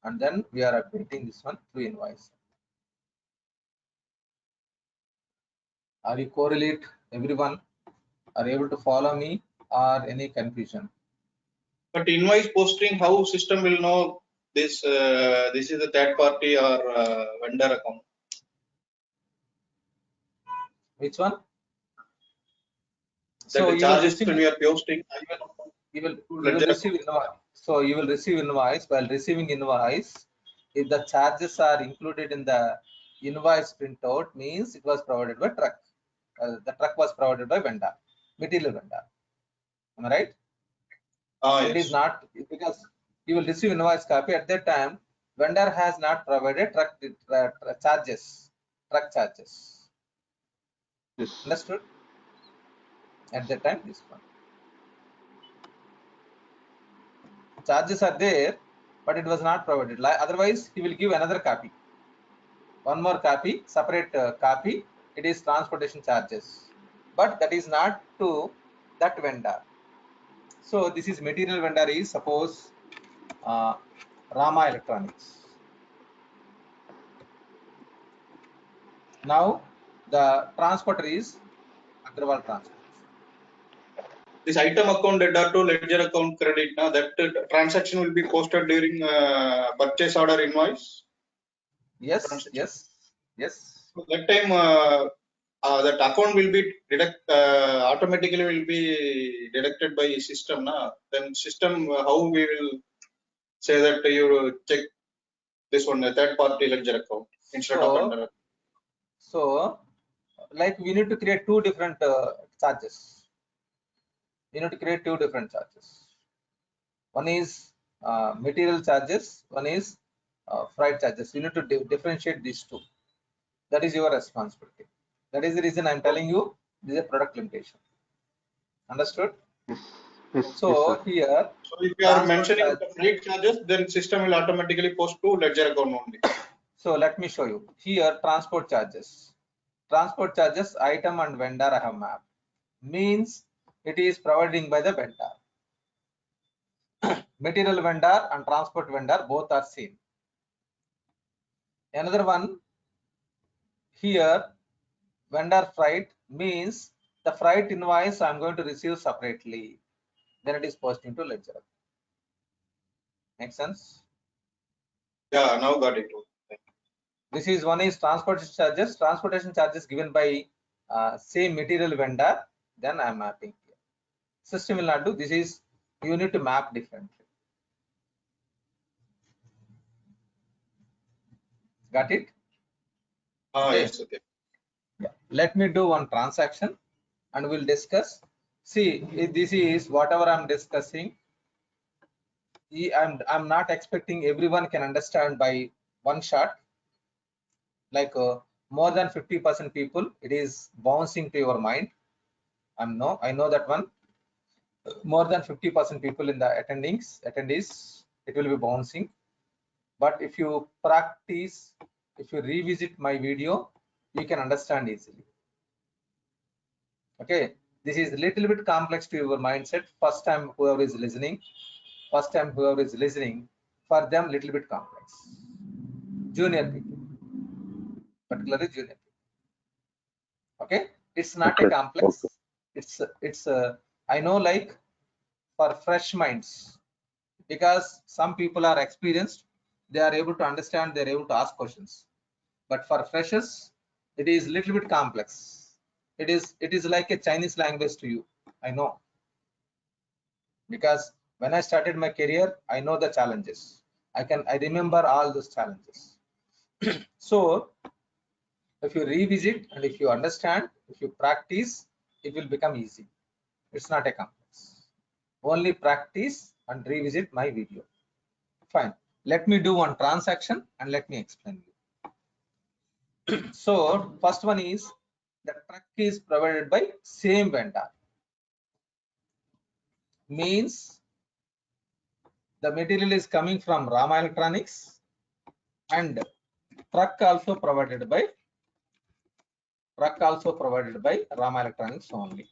and then we are updating this one through invoice. Are you correlate? Everyone are able to follow me or any confusion? But invoice posting, how system will know this? This is a third party or vendor account. Which one? That So the you will charges receive, when we are posting. you will receive invoice. So you will receive invoice. While receiving invoice, if the charges are included in the invoice printout, means it was provided by truck. The truck was provided by vendor, material vendor. Am I right? It Yes. is not, because you will receive invoice copy at that time. Vendor has not provided truck charges, truck charges. Yes. Understood? At that time, this one. Charges are there, but it was not provided. Otherwise, he will give another copy. One more copy, separate copy. It is transportation charges, but that is not to that vendor. So this is material vendor is suppose Rama Electronics. Now the transporter is Agrawal Transport. This item account data to ledger account credit. Now that transaction will be posted during purchase order invoice. Yes, yes, yes. So that time that account will be automatically will be deducted by system. Then system how we will say that you check this one a third party ledger account instead of under. So like we need to create two different charges. We need to create two different charges. One is material charges, one is freight charges. You need to differentiate these two. That is your responsibility. That is the reason I'm telling you this is a product limitation. Understood? Yes. Yes. So Yes, sir. here, So if you are mentioning the freight charges, then system will automatically post to ledger account only. so let me show you here transport charges. transport charges, item and vendor I have mapped. Means it is providing by the vendor. Material vendor and transport vendor both are seen. Another one here, vendor freight means the freight invoice I am going to receive separately. Then it is posting to ledger. Make sense? Yeah, now got it. This is one is transportation charges. Transportation charges given by same material vendor. Then I am mapping here. System will not do. This is you need to map differently. Got it? Okay. Yes, okay. Yeah. Let me do one transaction and we'll discuss. See, this is whatever I'm discussing. I'm not expecting everyone can understand by one shot. Like more than 50% people, it is bouncing to your mind. I know that one. More than 50% people in the attendees, it will be bouncing. But if you practice, if you revisit my video, you can understand easily. Okay, this is a little bit complex to your mindset. First time whoever is listening, for them little bit complex. Junior people, particularly junior people. Okay, it's not a complex. It's I know, like for fresh minds, because some people are experienced, they are able to understand, they're able to ask questions. But for freshers, it is little bit complex. It is like a Chinese language to you. I know, because when I started my career, I know the challenges. I remember all those challenges. So if you revisit and if you understand, if you practice, it will become easy. It's not a complex. Only practice and revisit my video. Fine. Let me do one transaction and let me explain you. So first one is the truck is provided by same vendor. Means the material is coming from Rama Electronics and truck also provided by Rama Electronics only.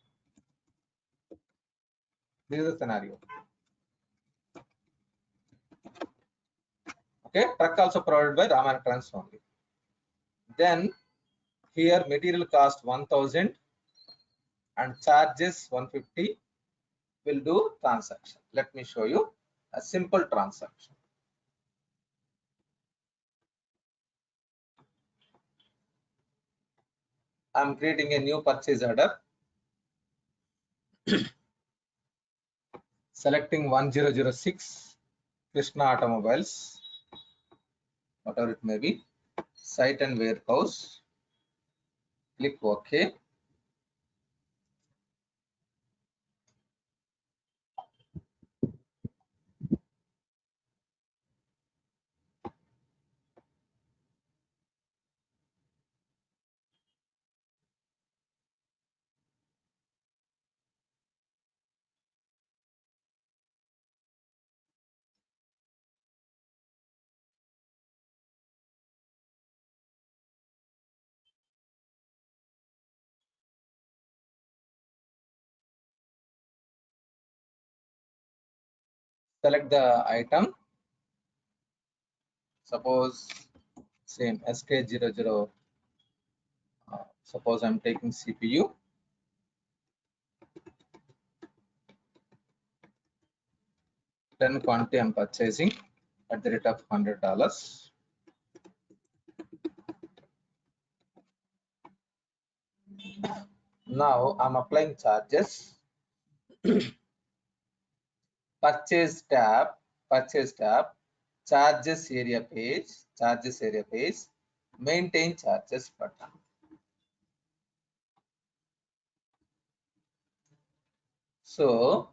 This is the scenario. Okay, truck also provided by Rama Electronics only. Then here material cost 1000 and charges 150. Will do transaction. Let me show you a simple transaction. I'm creating a new purchase order. Selecting 1006 Krishna Automobiles, whatever it may be, site and warehouse. Click OK. Select the item. Suppose same SK00. Suppose I'm taking CPU. Then quantity I'm purchasing at the rate of $100. Now I'm applying charges. Purchase tab, charges area page, maintain charges button. So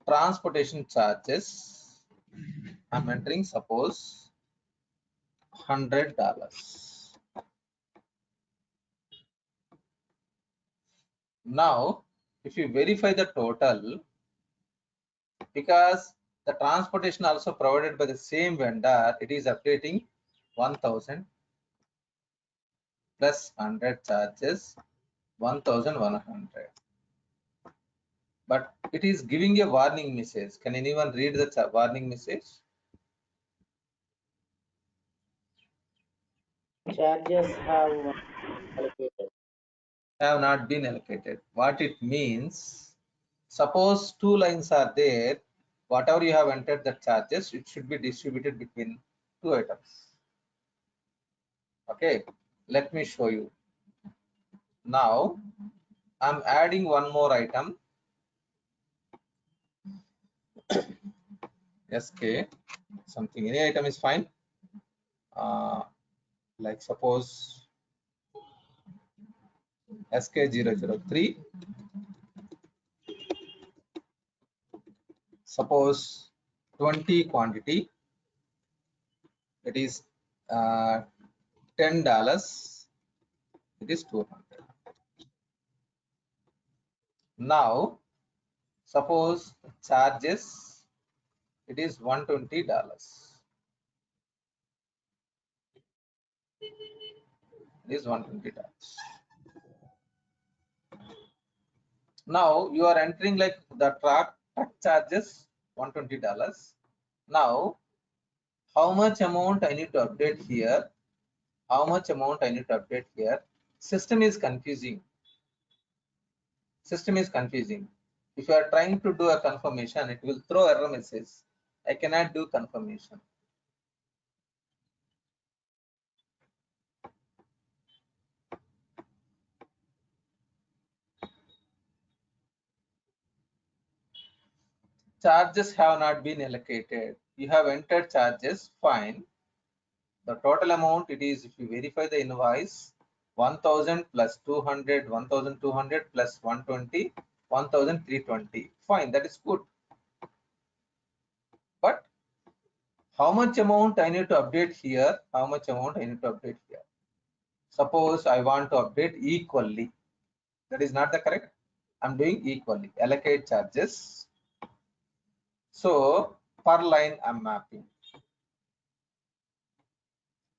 transportation charges, I'm entering suppose $100. Now if you verify the total, because the transportation also provided by the same vendor, it is updating 1000. plus 100 charges 1100. But it is giving a warning message. Can anyone read the warning message? Charges have allocated. Have not been allocated. What it means, suppose two lines are there, whatever you have entered the charges, it should be distributed between two items. Okay, let me show you. Now I'm adding one more item, SK, something, any item is fine. Like suppose SK003, suppose 20 quantity, it is $10, it is 200. Now suppose charges, it is $120, it is $120. Now you are entering like the truck charges $120. Now how much amount I need to update here? How much amount I need to update here? System is confusing. System is confusing. If you are trying to do a confirmation, it will throw error message. I cannot do confirmation. Charges have not been allocated. You have entered charges, fine. The total amount, it is, if you verify the invoice, 1000 plus 200, 1200 plus 120, 1320. Fine, that is good. But how much amount I need to update here? How much amount I need to update here? Suppose I want to update equally. That is not the correct. I'm doing equally. Allocate charges. So per line I'm mapping.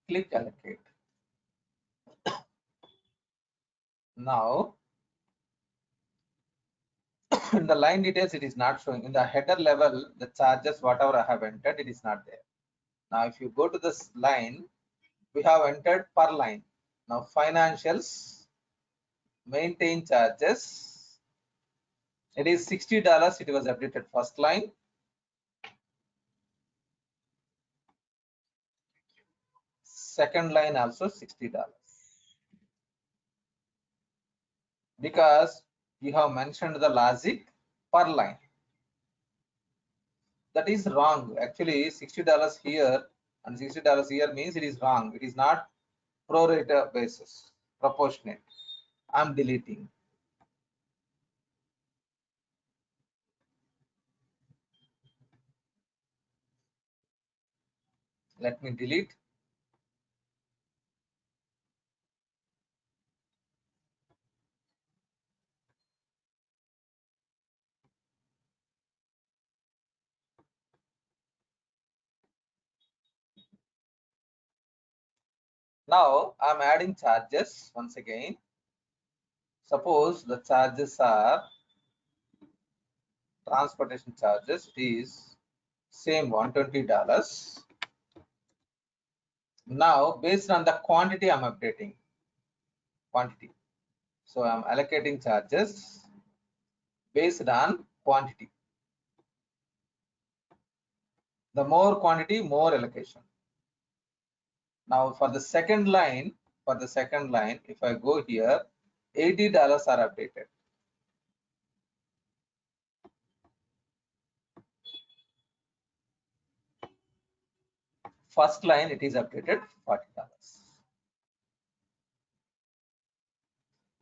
Click allocate. Now in the line details, it is not showing. In the header level, the charges, whatever I have entered, it is not there. Now if you go to this line, we have entered per line. Now financials, maintain charges, it is $60. It was updated first line. Second line also $60. Because you have mentioned the logic per line. That is wrong. Actually, $60 here and $60 here means it is wrong. It is not pro rata basis, proportionate. I'm deleting. Let me delete. Now I'm adding charges once again. Suppose the charges are transportation charges, it is same $120. Now based on the quantity I'm updating quantity. So I'm allocating charges based on quantity. The more quantity, more allocation. Now for the second line, if I go here, $80 are updated. First line, it is updated $40.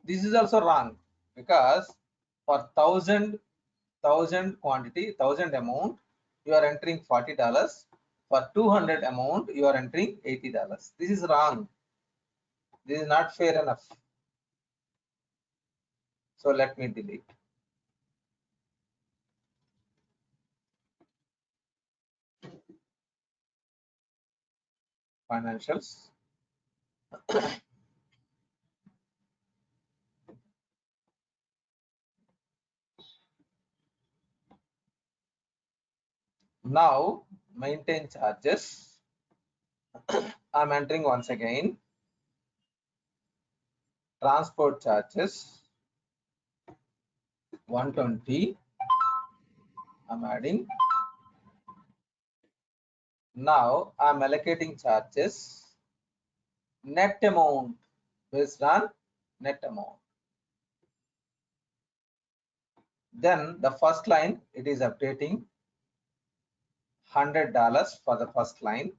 This is also wrong because for 1000 quantity, 1000 amount, you are entering $40. For 200 amount, you are entering $80. This is wrong. This is not fair enough. So let me delete. Financials. Now maintain charges. I'm entering once again. Transport charges 120. I'm adding. Now I'm allocating charges. Net amount based on net amount. Then the first line, it is updating $100 for the first line.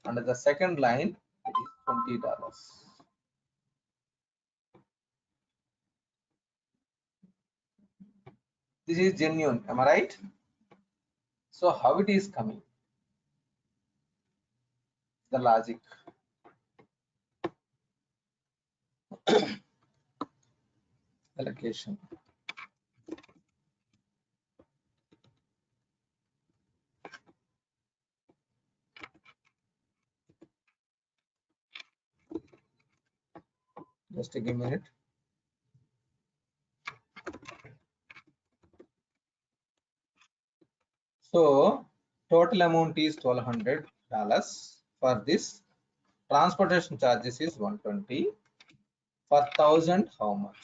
Under the second line, it is $20. This is genuine, am I right? So how it is coming? The logic. Allocation. Just give a minute. So total amount is $1,200 for this. Transportation charges is 120. For 1,000, how much?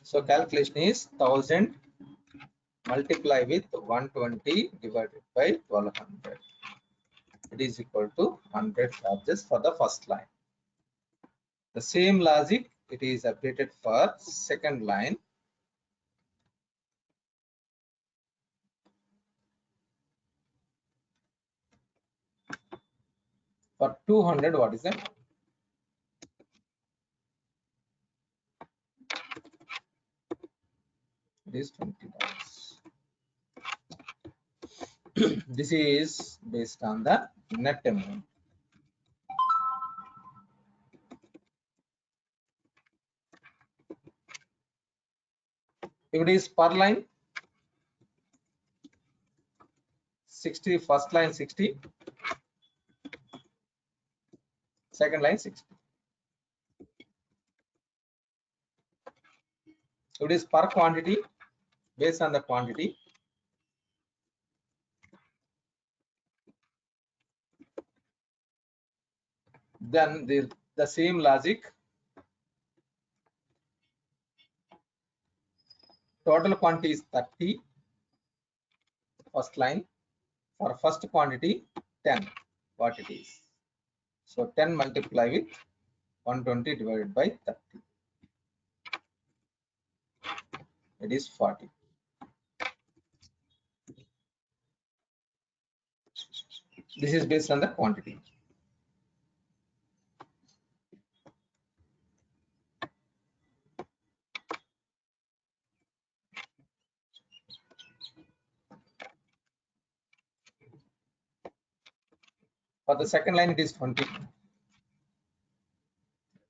So calculation is 1,000 multiply with 120 divided by 1,200. It is equal to 100 charges for the first line. The same logic, it is updated for second line. For 200, what is that? It is $20. This is based on the net amount. If it is per line, 60, first line 60, second line 60. If it is per quantity, based on the quantity, then the same logic. Total quantity is 30, first line. For first quantity, 10, what it is. So 10 multiply with 120 divided by 30. It is 40. This is based on the quantity. For the second line, it is 20.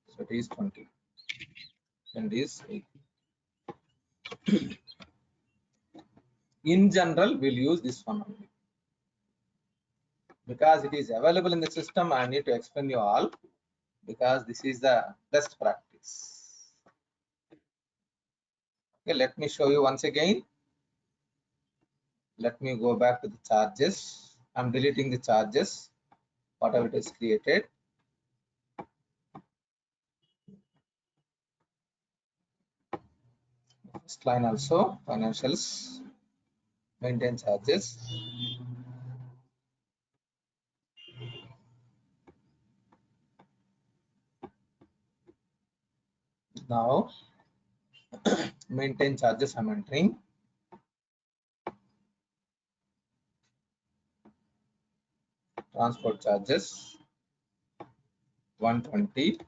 So it is 20. And this 8. In general, we'll use this one only. Because it is available in the system, I need to explain you all. Because this is the best practice. Okay, let me show you once again. Let me go back to the charges. I'm deleting the charges, whatever it is created. First line also, financials, maintain charges. Now, maintain charges I'm entering. Transport charges 120.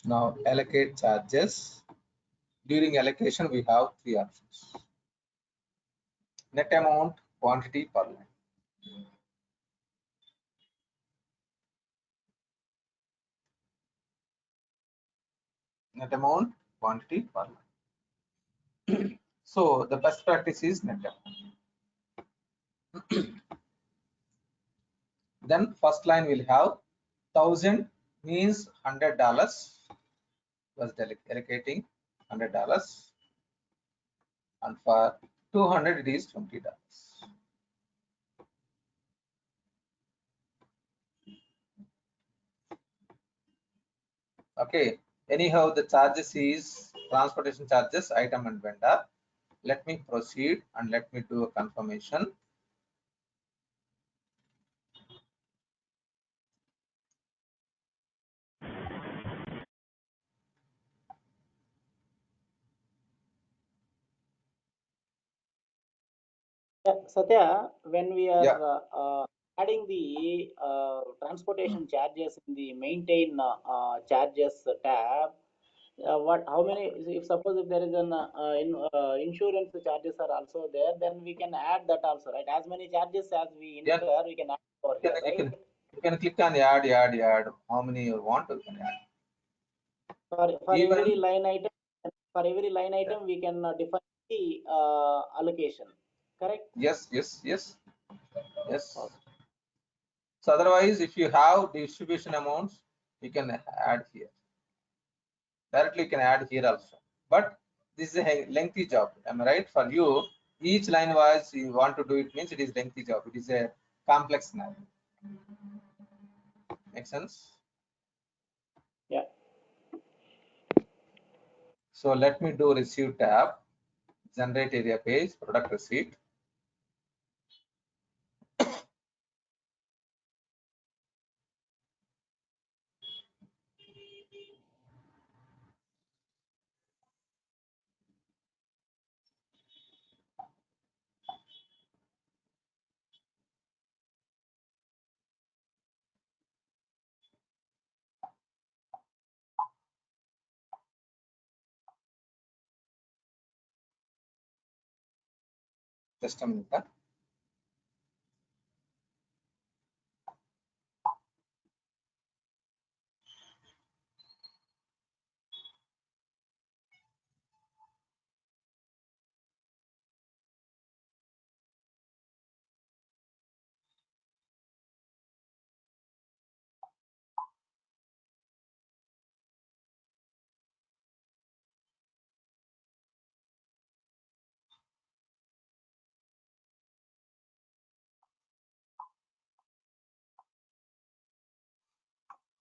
Now allocate charges. During allocation, we have three options. Net amount, quantity, per line. Net amount, quantity, per line. So the best practice is net amount. Then first line will have 1000 means $100 was allocating $100, and for 200 it is $20. Okay, anyhow the charges is transportation charges, item and vendor. Let me proceed and let me do a confirmation. Satya, when we are Yeah, adding the transportation charges in the maintain charges tab, how many, if suppose if there is an insurance charges are also there, then we can add that also, right? As many charges as we yeah, incur, we can add over you here, can, you right? can, you can click on add. How many you want, you can add. For every Even, line item, we can define the allocation, correct? yes, yes, yes, yes. Okay. So otherwise, if you have distribution amounts, you can add here. Directly you can add here also. But this is a lengthy job. Am I right? For you, each line wise you want to do it means it is lengthy job. It is a complex now. Make sense? Yeah. So let me do receive tab, generate area page, product receipt. Just a minute.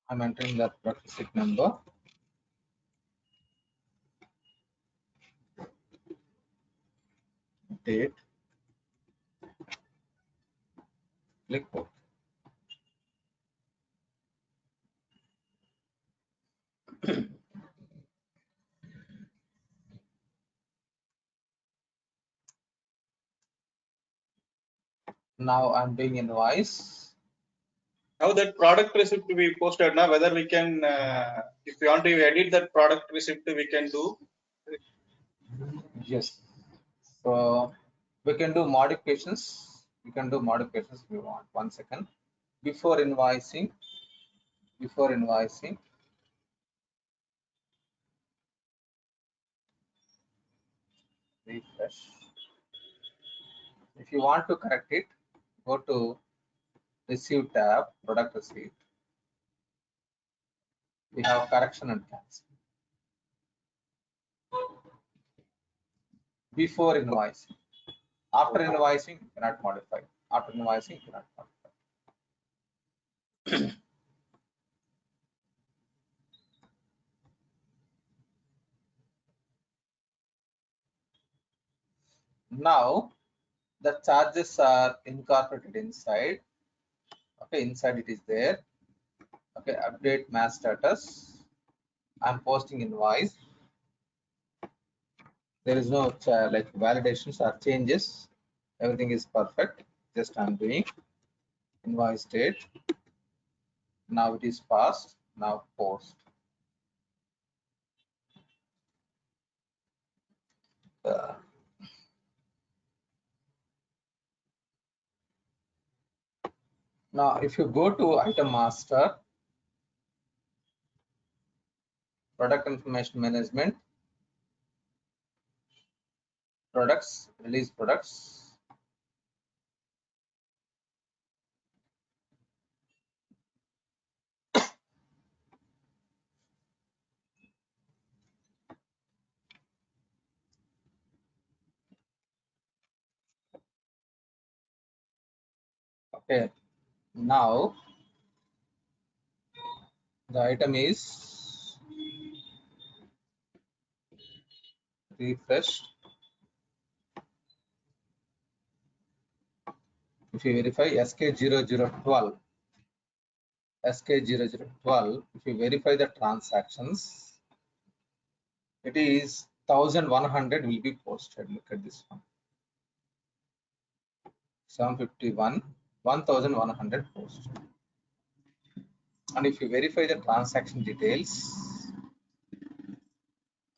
I'm entering the product receipt number. Date. Click OK. Now I'm doing invoice. Now that product receipt to be posted now, whether we can, if we want to edit that product receipt, we can do. Yes. So we can do modifications. We can do modifications if you want. 1 second. Before invoicing, refresh. If you want to correct it, go to receive tab, product receipt. We have correction and cancel. Before invoicing. After invoicing, you cannot modify. After invoicing, you cannot modify. Now the charges are incorporated inside. Okay, inside it is there. Okay, update mass status. I'm posting invoice. There is no like validations or changes. Everything is perfect. Just I'm doing invoice date. Now it is passed. Now post. Now if you go to item master, product information management, products, release products. Okay, now the item is refreshed. If you verify SK0012, SK0012, if you verify the transactions, it is 1100 will be posted. Look at this one. 751, 1100 posted. And if you verify the transaction details,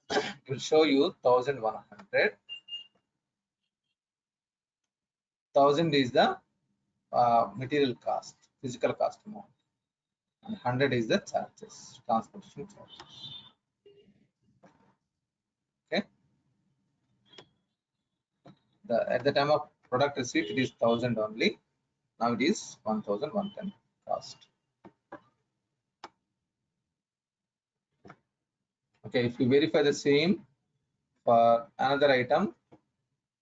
it will show you 1100. 1000 is the material cost, physical cost amount, and 100 is the charges, transportation charges. Okay. At the time of product receipt, it is 1000 only. Now it is 1110 cost. Okay. If you verify the same for another item,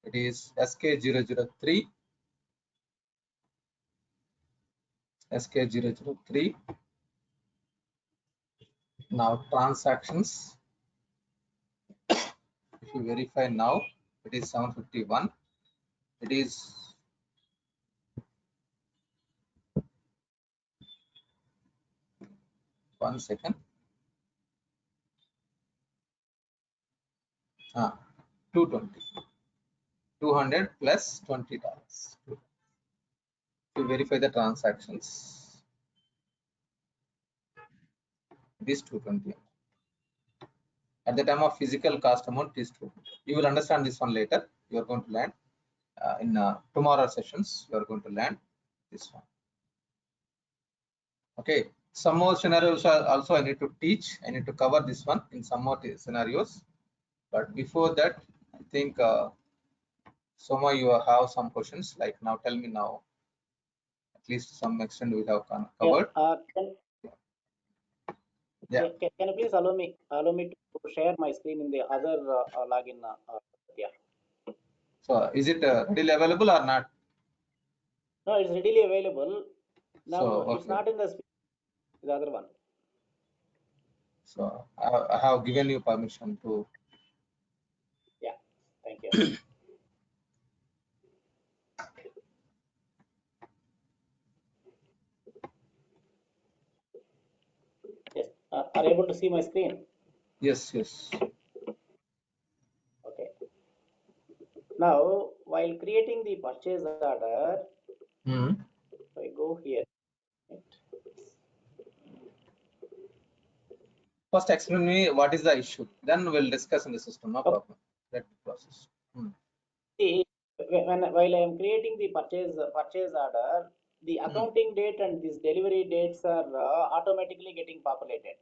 it is SK003. SK003. Now transactions. If you verify now, it is 751. It is 1 second. 220. 200 plus $20. To verify the transactions, it is 220. At the time of physical cost amount, it is 200. You will understand this one later. You are going to learn in tomorrow sessions. You are going to learn this one. Okay. Some more scenarios are also I need to teach. I need to cover this one in some more scenarios. But before that, I think Soma, you have some questions. Like now, tell me now. At least some extent we have covered. Yeah. Can you please allow me to share my screen in the other login? Yeah. So is it readily available or not? No, it's readily available. Now So, okay. It's not in the other one. So I have given you permission to. Yeah. Thank you. Yes. Are you able to see my screen? Yes, yes. Okay. Now, while creating the purchase order, if I go here. First, explain me what is the issue. Then we'll discuss in the system. No problem. Let the process. See, while I am creating the purchase order, the accounting date and these delivery dates are automatically getting populated.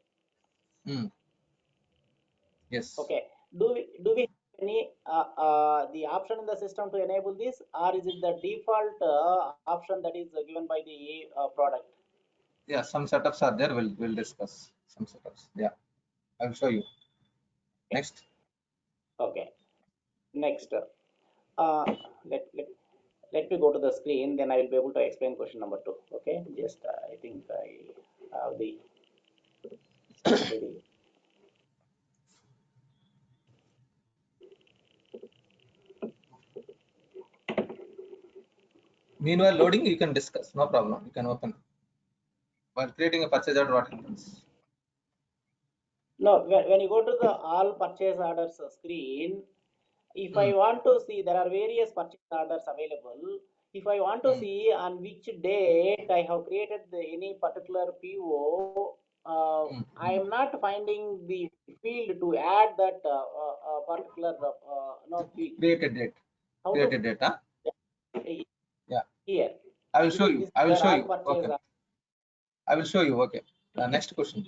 Yes. Okay. Do we have any the option in the system to enable this, or is it the default option that is given by the product? Yeah, some setups are there. We'll discuss some setups. Yeah, I'll show you. Next. Okay. Next. Let me go to the screen, then I will be able to explain question number 2. Okay, just I think I have the ready. Meanwhile, loading you can discuss. No problem. You can open. While creating a purchase order, what happens? No, when you go to the all purchase orders screen, if I want to see, there are various purchase orders available. If I want to see on which date I have created any particular PO, I am not finding the field to add that particular field. Created date. How Created data. Yeah. Here. I will show you. I will show you. Okay. I will show you. Okay. Next question.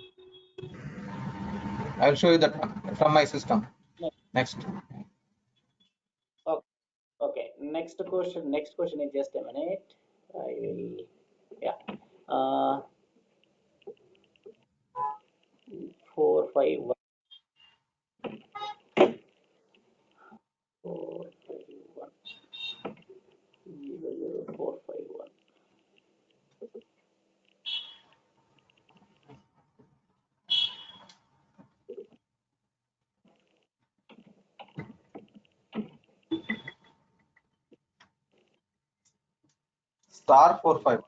I will show you that one from my system. Next. Okay. Next question in just a minute. I will. Yeah. 451. 451. 00451. star 45.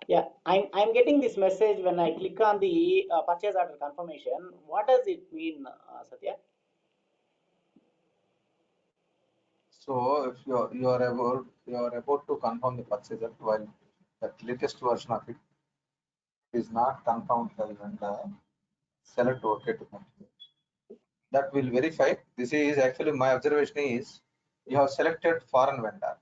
Yeah, I'm getting this message when I click on the purchase order confirmation. What does it mean, Satya? So if you are about to confirm the purchase order, while the latest version of it is not confirmed by the vendor, seller to OK to confirm. That will verify. This is actually my observation is you have selected foreign vendor.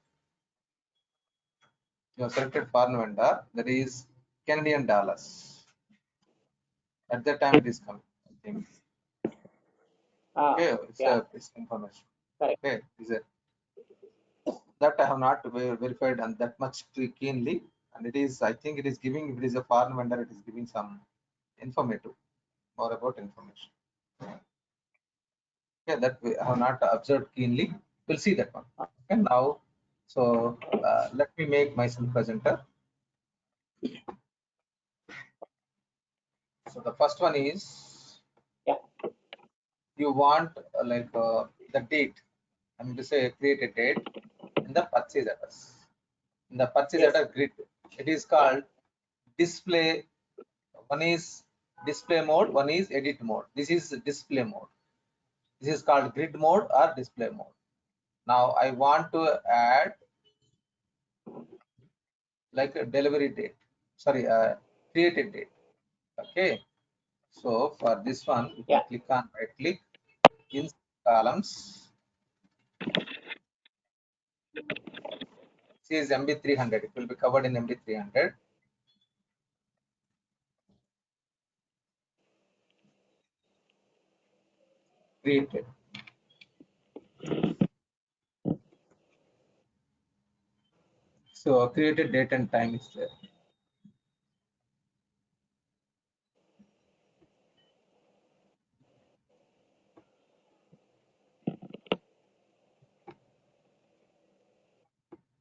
You have selected foreign vendor, that is Canadian dollars. At that time it is coming, I think. Okay, Yeah, it's information. correct. Okay, is it that I have not verified and that much keenly, and it is, I think it is giving, if it is a foreign vendor, it is giving some informative or about information. Yeah, that we have not observed keenly. We'll see that one. Okay, now, so let me make myself presenter. So the first one is, Yeah. you want the date. I mean to say create a date in the purchase address. In the purchase Yes. address grid, it is called display. One is display mode, one is edit mode. This is display mode. This is called grid mode or display mode. Now I want to add like a delivery date. Sorry, created date. Okay. So for this one, you can click on right click in columns. This is MB300. It will be covered in MB300. Created. So created date and time is there.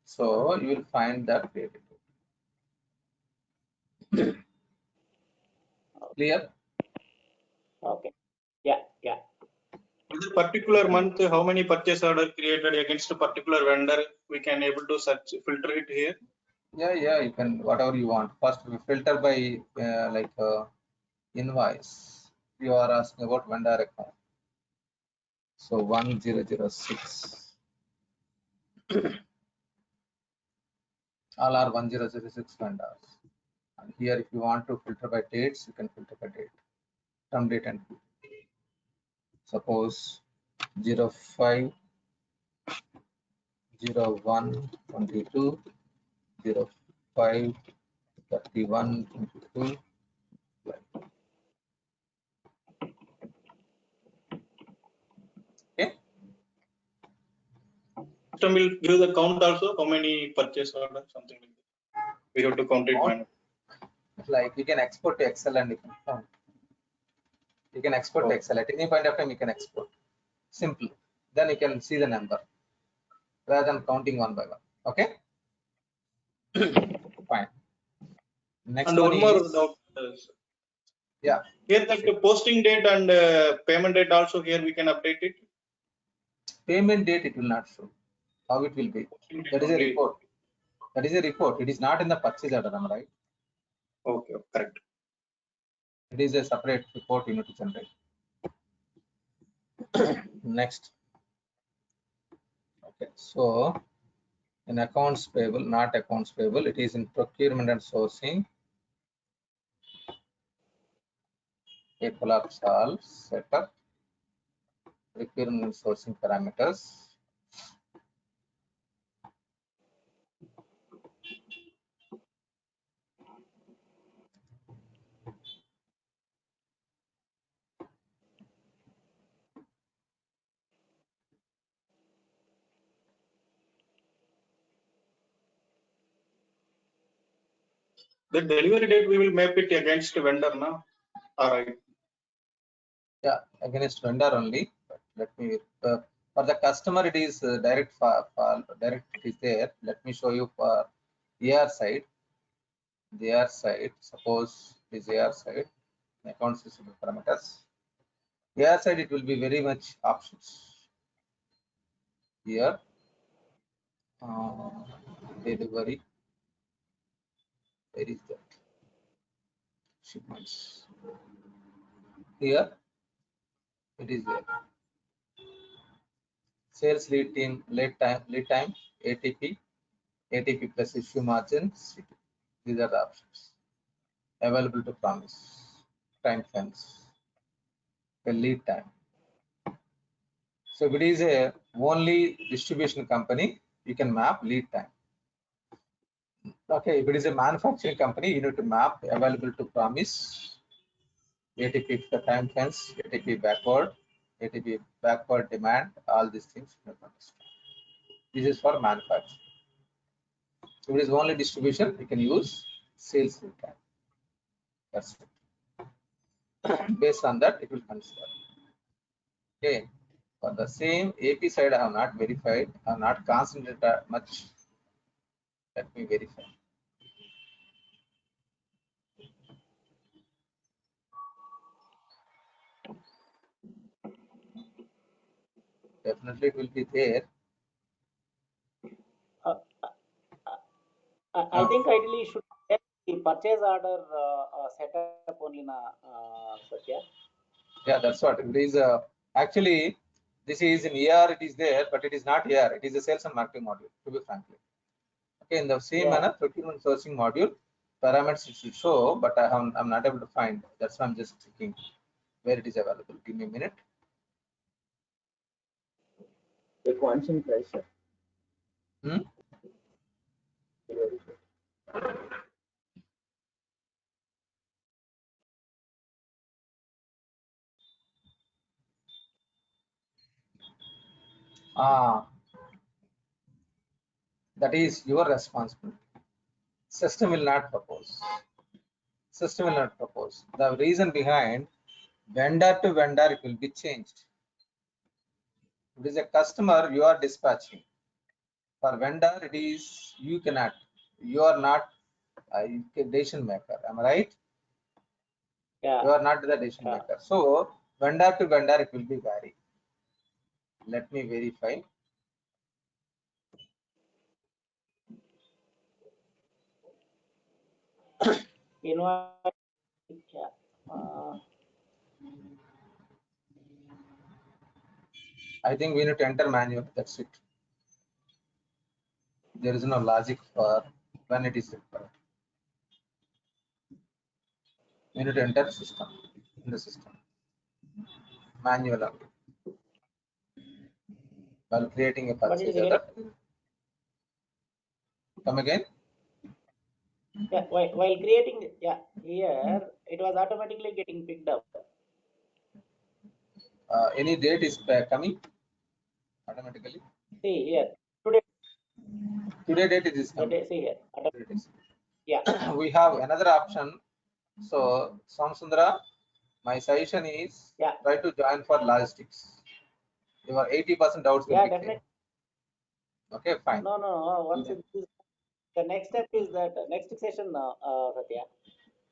So you will find that created. Clear? Okay. Yeah. In the particular month, how many purchase order created against a particular vendor, we can able to search, filter it here. Yeah, you can whatever you want. First we filter by invoice. You are asking about vendor account. So 1006. All are 1006 vendors. And here if you want to filter by dates, you can filter by date. Term date and suppose 05 01 22 05 31 22. Okay. System will give the count also, how many purchase order, something like that. We have to count it manually. Like you can export to Excel and you can count. You can export to Excel at any point of time. You can export. Simple. Then you can see the number rather than counting one by one. Okay. Fine. Next And one one more is doubt. yeah. Here that posting date and payment date also, here we can update it. Payment date it will not show. How it will be? That is a report. That is a report. It is not in the purchase order, right? Okay, correct. It is a separate report you need to generate. Next. Okay. So in accounts payable, not accounts payable, it is in procurement and sourcing. A collapse all setup. Procurement and sourcing parameters. The delivery date we will map it against vendor now. All right. Yeah, against vendor only. But let me for the customer it is direct direct it is there. Let me show you for AR side. The AR side, suppose this AR side, account system parameters. AR side it will be very much options. Here delivery, where is that? Shipments. Here it is there. Sales lead time, ATP, ATP plus issue margin. These are the options available to promise. Time fence, the lead time. So if it is a only distribution company, you can map lead time. Okay, if it is a manufacturing company, you need to map available to promise, ATP the time fence, ATP backward demand, all these things. This is for manufacturing. If it is only distribution, you can use sales lead time. That's it. Based on that, it will consider. Okay. For the same AP side, I have not verified. I have not concentrated much. Let me verify. Definitely, it will be there. I think ideally should get the purchase order setup only na Satya. Yeah, that's what it is. Actually, this is in ER, it is there, but it is not ER. It is a sales and marketing module, to be frankly. Okay, in the same manner, procurement sourcing module, parameters it should show, but I'm not able to find. That's why I'm just checking where it is available. Give me a minute. The quantum pressure. Hmm? That is your responsibility. System will not propose. System will not propose. The reason behind vendor to vendor, it will be changed. If it is a customer, you are dispatching. For vendor, it is you cannot. You are not a decision maker. Am I right? Yeah. You are not the decision maker. So vendor to vendor, it will be vary. Let me verify. I think we need to enter manual. That's it. There is no logic for when it is required. We need to enter system in the system. Manual while creating a purchase order. Come again. Yeah, while creating, here it was automatically getting picked up. Any date is coming automatically. See here, today Date it is coming. see here. Yeah. We have another option. So Somsundara, my suggestion is try to join for logistics. Your 80% doubts will be definitely clear. Okay, fine. No. Once it is, the next step is that next session, Satya.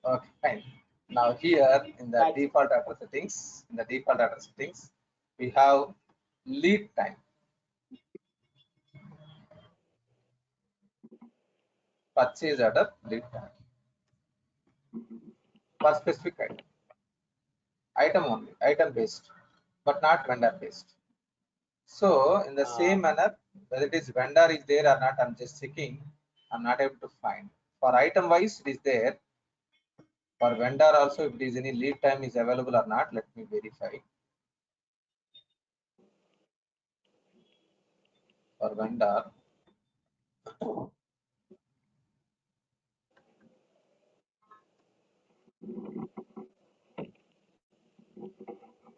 Okay, fine. Now here in the default data settings, we have lead time. Purchase order lead time for specific item. Item only, item based, but not vendor based. So in the same manner, whether it is vendor is there or not, I'm just checking. I'm not able to find. For item wise, it is there. For vendor also, if it is any lead time is available or not, let me verify. For vendor,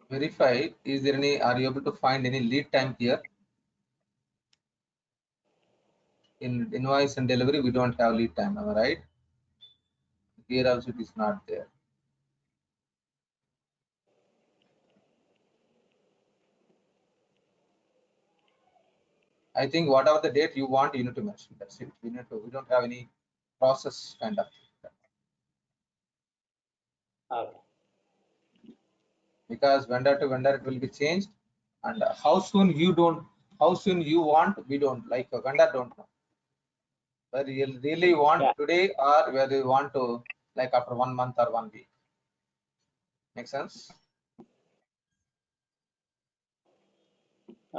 verify, is there any, are you able to find any lead time here? In invoice and delivery, we don't have lead time, am I right? Here also it is not there. I think whatever the date you want, you need to mention. That's it. We don't have any process kind of. Okay. Because vendor to vendor it will be changed, and how soon you want, we don't, like a vendor don't know whether you really want Yeah. today or whether you want to like after 1 month or 1 week. Make sense?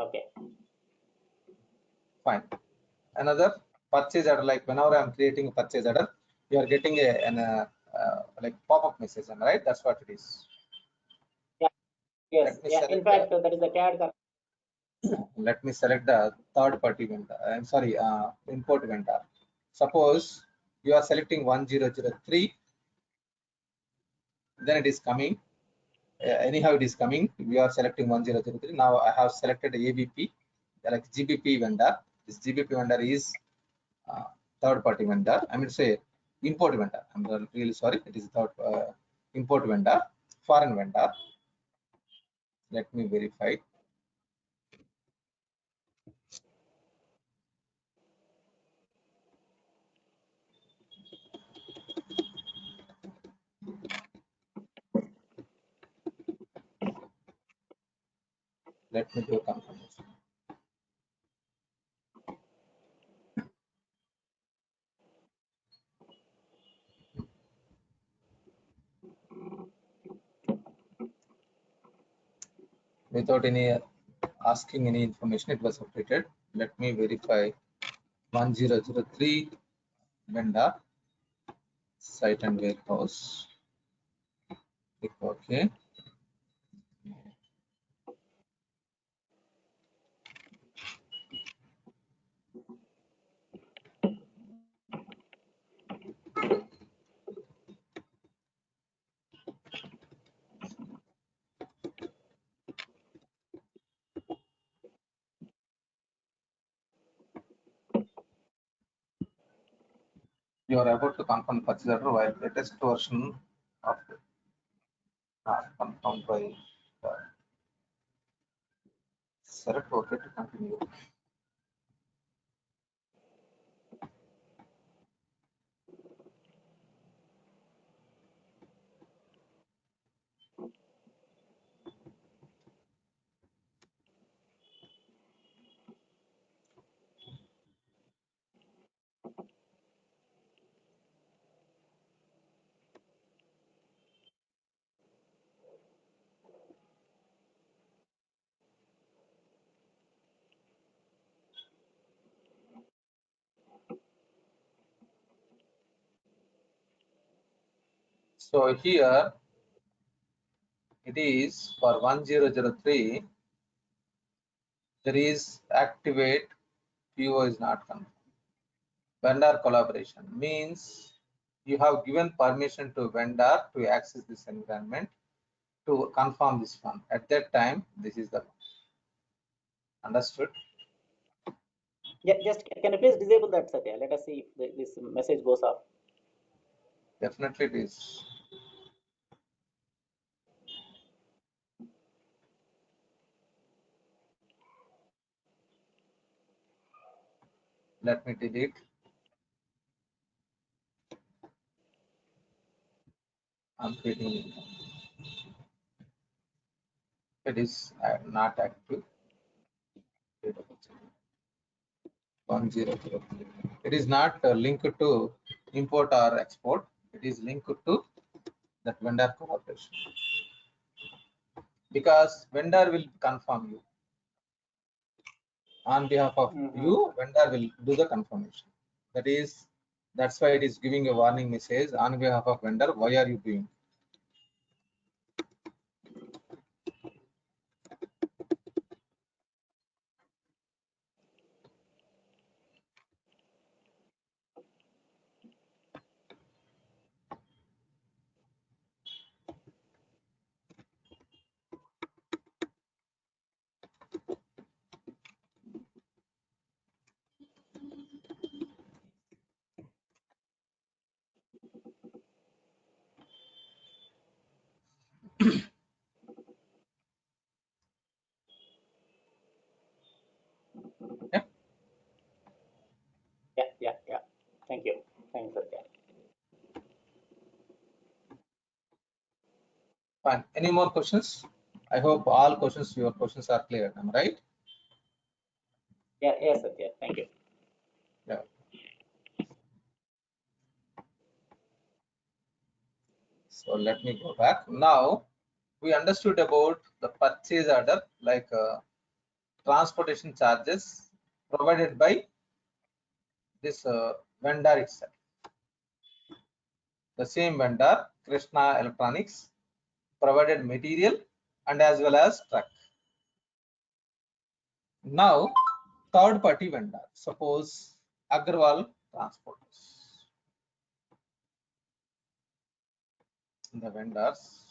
Okay. Fine. Another purchase order, like whenever I'm creating a purchase order, you are getting like pop-up message, right? That's what it is. Yeah. Yes. Let me Yeah. In select fact, that is the CAD. let me select the third party vendor. I'm sorry, import vendor. Suppose you are selecting 1003, then it is coming. Anyhow, it is coming. We are selecting 1003. Now I have selected ABP, like GBP vendor. This GBP vendor is third party vendor. I mean, say import vendor. I'm really sorry. It is third import vendor, foreign vendor. Let me verify. Let me do confirmation. Without any asking any information, it was updated. Let me verify 1003 vendor, site and warehouse. Click OK. You are about to confirm purchase order while latest version of confirmed by select OK to continue. So here it is for 1003, there is activate PO is not confirmed. Vendor collaboration means you have given permission to vendor to access this environment to confirm this one. At that time, this is the one. Understood? Yeah. Just can you please disable that, Satya? Let us see if this message goes off. Definitely it is. Let me delete. I'm creating it is not active. 1003. It is not linked to import or export. It is linked to that vendor collaboration, because vendor will confirm you on behalf of you. Vendor will do the confirmation. That's why it is giving a warning message on behalf of vendor. Why are you doing? Yeah. Thank you. Thanks, Satya. Fine. Any more questions? I hope all questions, your questions are clear. Am I right? Yeah, Satya. Thank you. Yeah. So let me go back. Now we understood about the purchase order, like transportation charges provided by this vendor itself. The same vendor, Krishna Electronics, provided material and as well as truck. Now, third party vendor, suppose Agarwal Transporters. The vendors.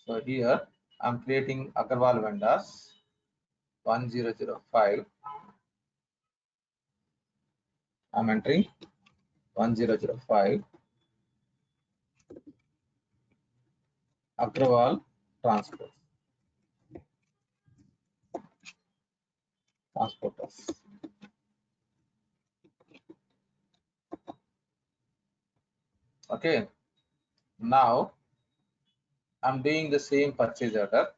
So here I'm creating Agarwal vendors 1005. I'm entering 1005. Agarwal Transporters. Okay. Now I'm doing the same purchase order.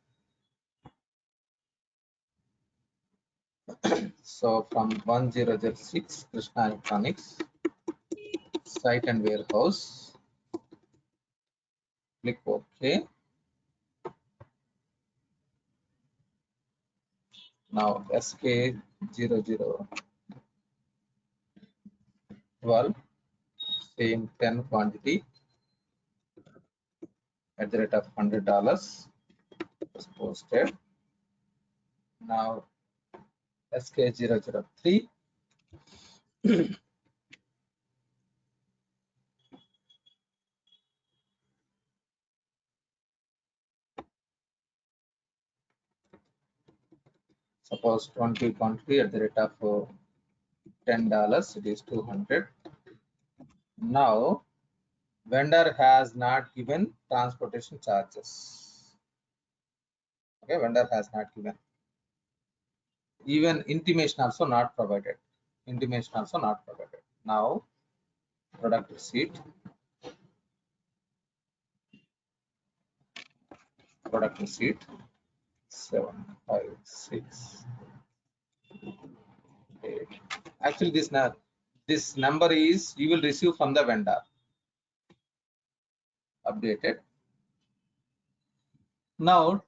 So from 1006 Krishna Electronics, site and warehouse, click OK. Now SK0012, same 10 quantity at the rate of $100 was posted. Now SK003, suppose 20 quantity at the rate of $10, it is 200. Now vendor has not given transportation charges. Okay, vendor has not given. Even intimation also not provided. Intimation also not provided. Now product receipt. Product receipt 75688. Actually, this number is you will receive from the vendor. Updated. Now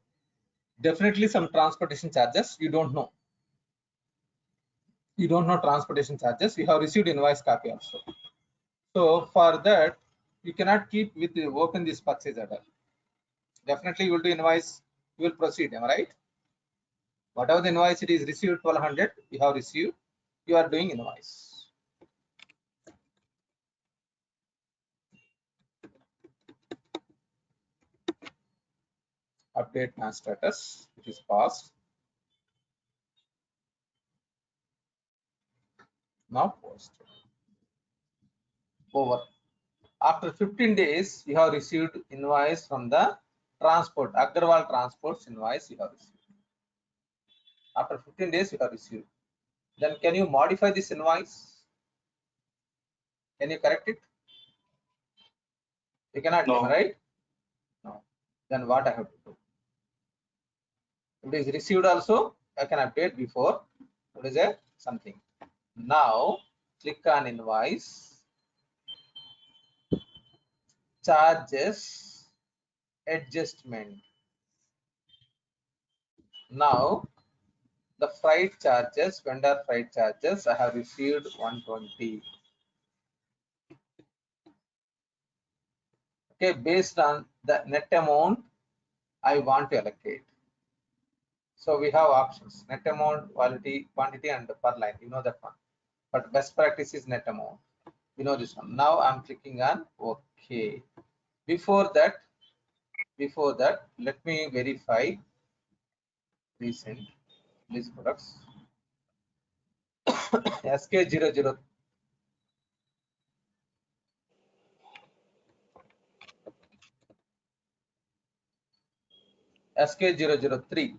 definitely some transportation charges you don't know. You don't know transportation charges. You have received invoice copy also. So for that you cannot keep with open this purchase order. Definitely you will do invoice. You will proceed. Am I right? Whatever the invoice it is received 1200 you have received, you are doing invoice. Update mass status, it is passed. Now post. Over. After 15 days you have received invoice from the transport, Agarwal Transports invoice you have received. After 15 days you have received. Then can you modify this invoice? Can you correct it? You cannot, No. right? No. Then what I have to do? If it is received also, I can update before. What is a something? Now click on invoice, charges, adjustment. Now the freight charges, vendor freight charges, I have received 120. Okay, based on the net amount I want to allocate. So we have options: net amount, quantity, and per line. You know that one. But best practice is net amount. You know this one. Now I'm clicking on OK. Before that, let me verify recent list products. SK00. SK003.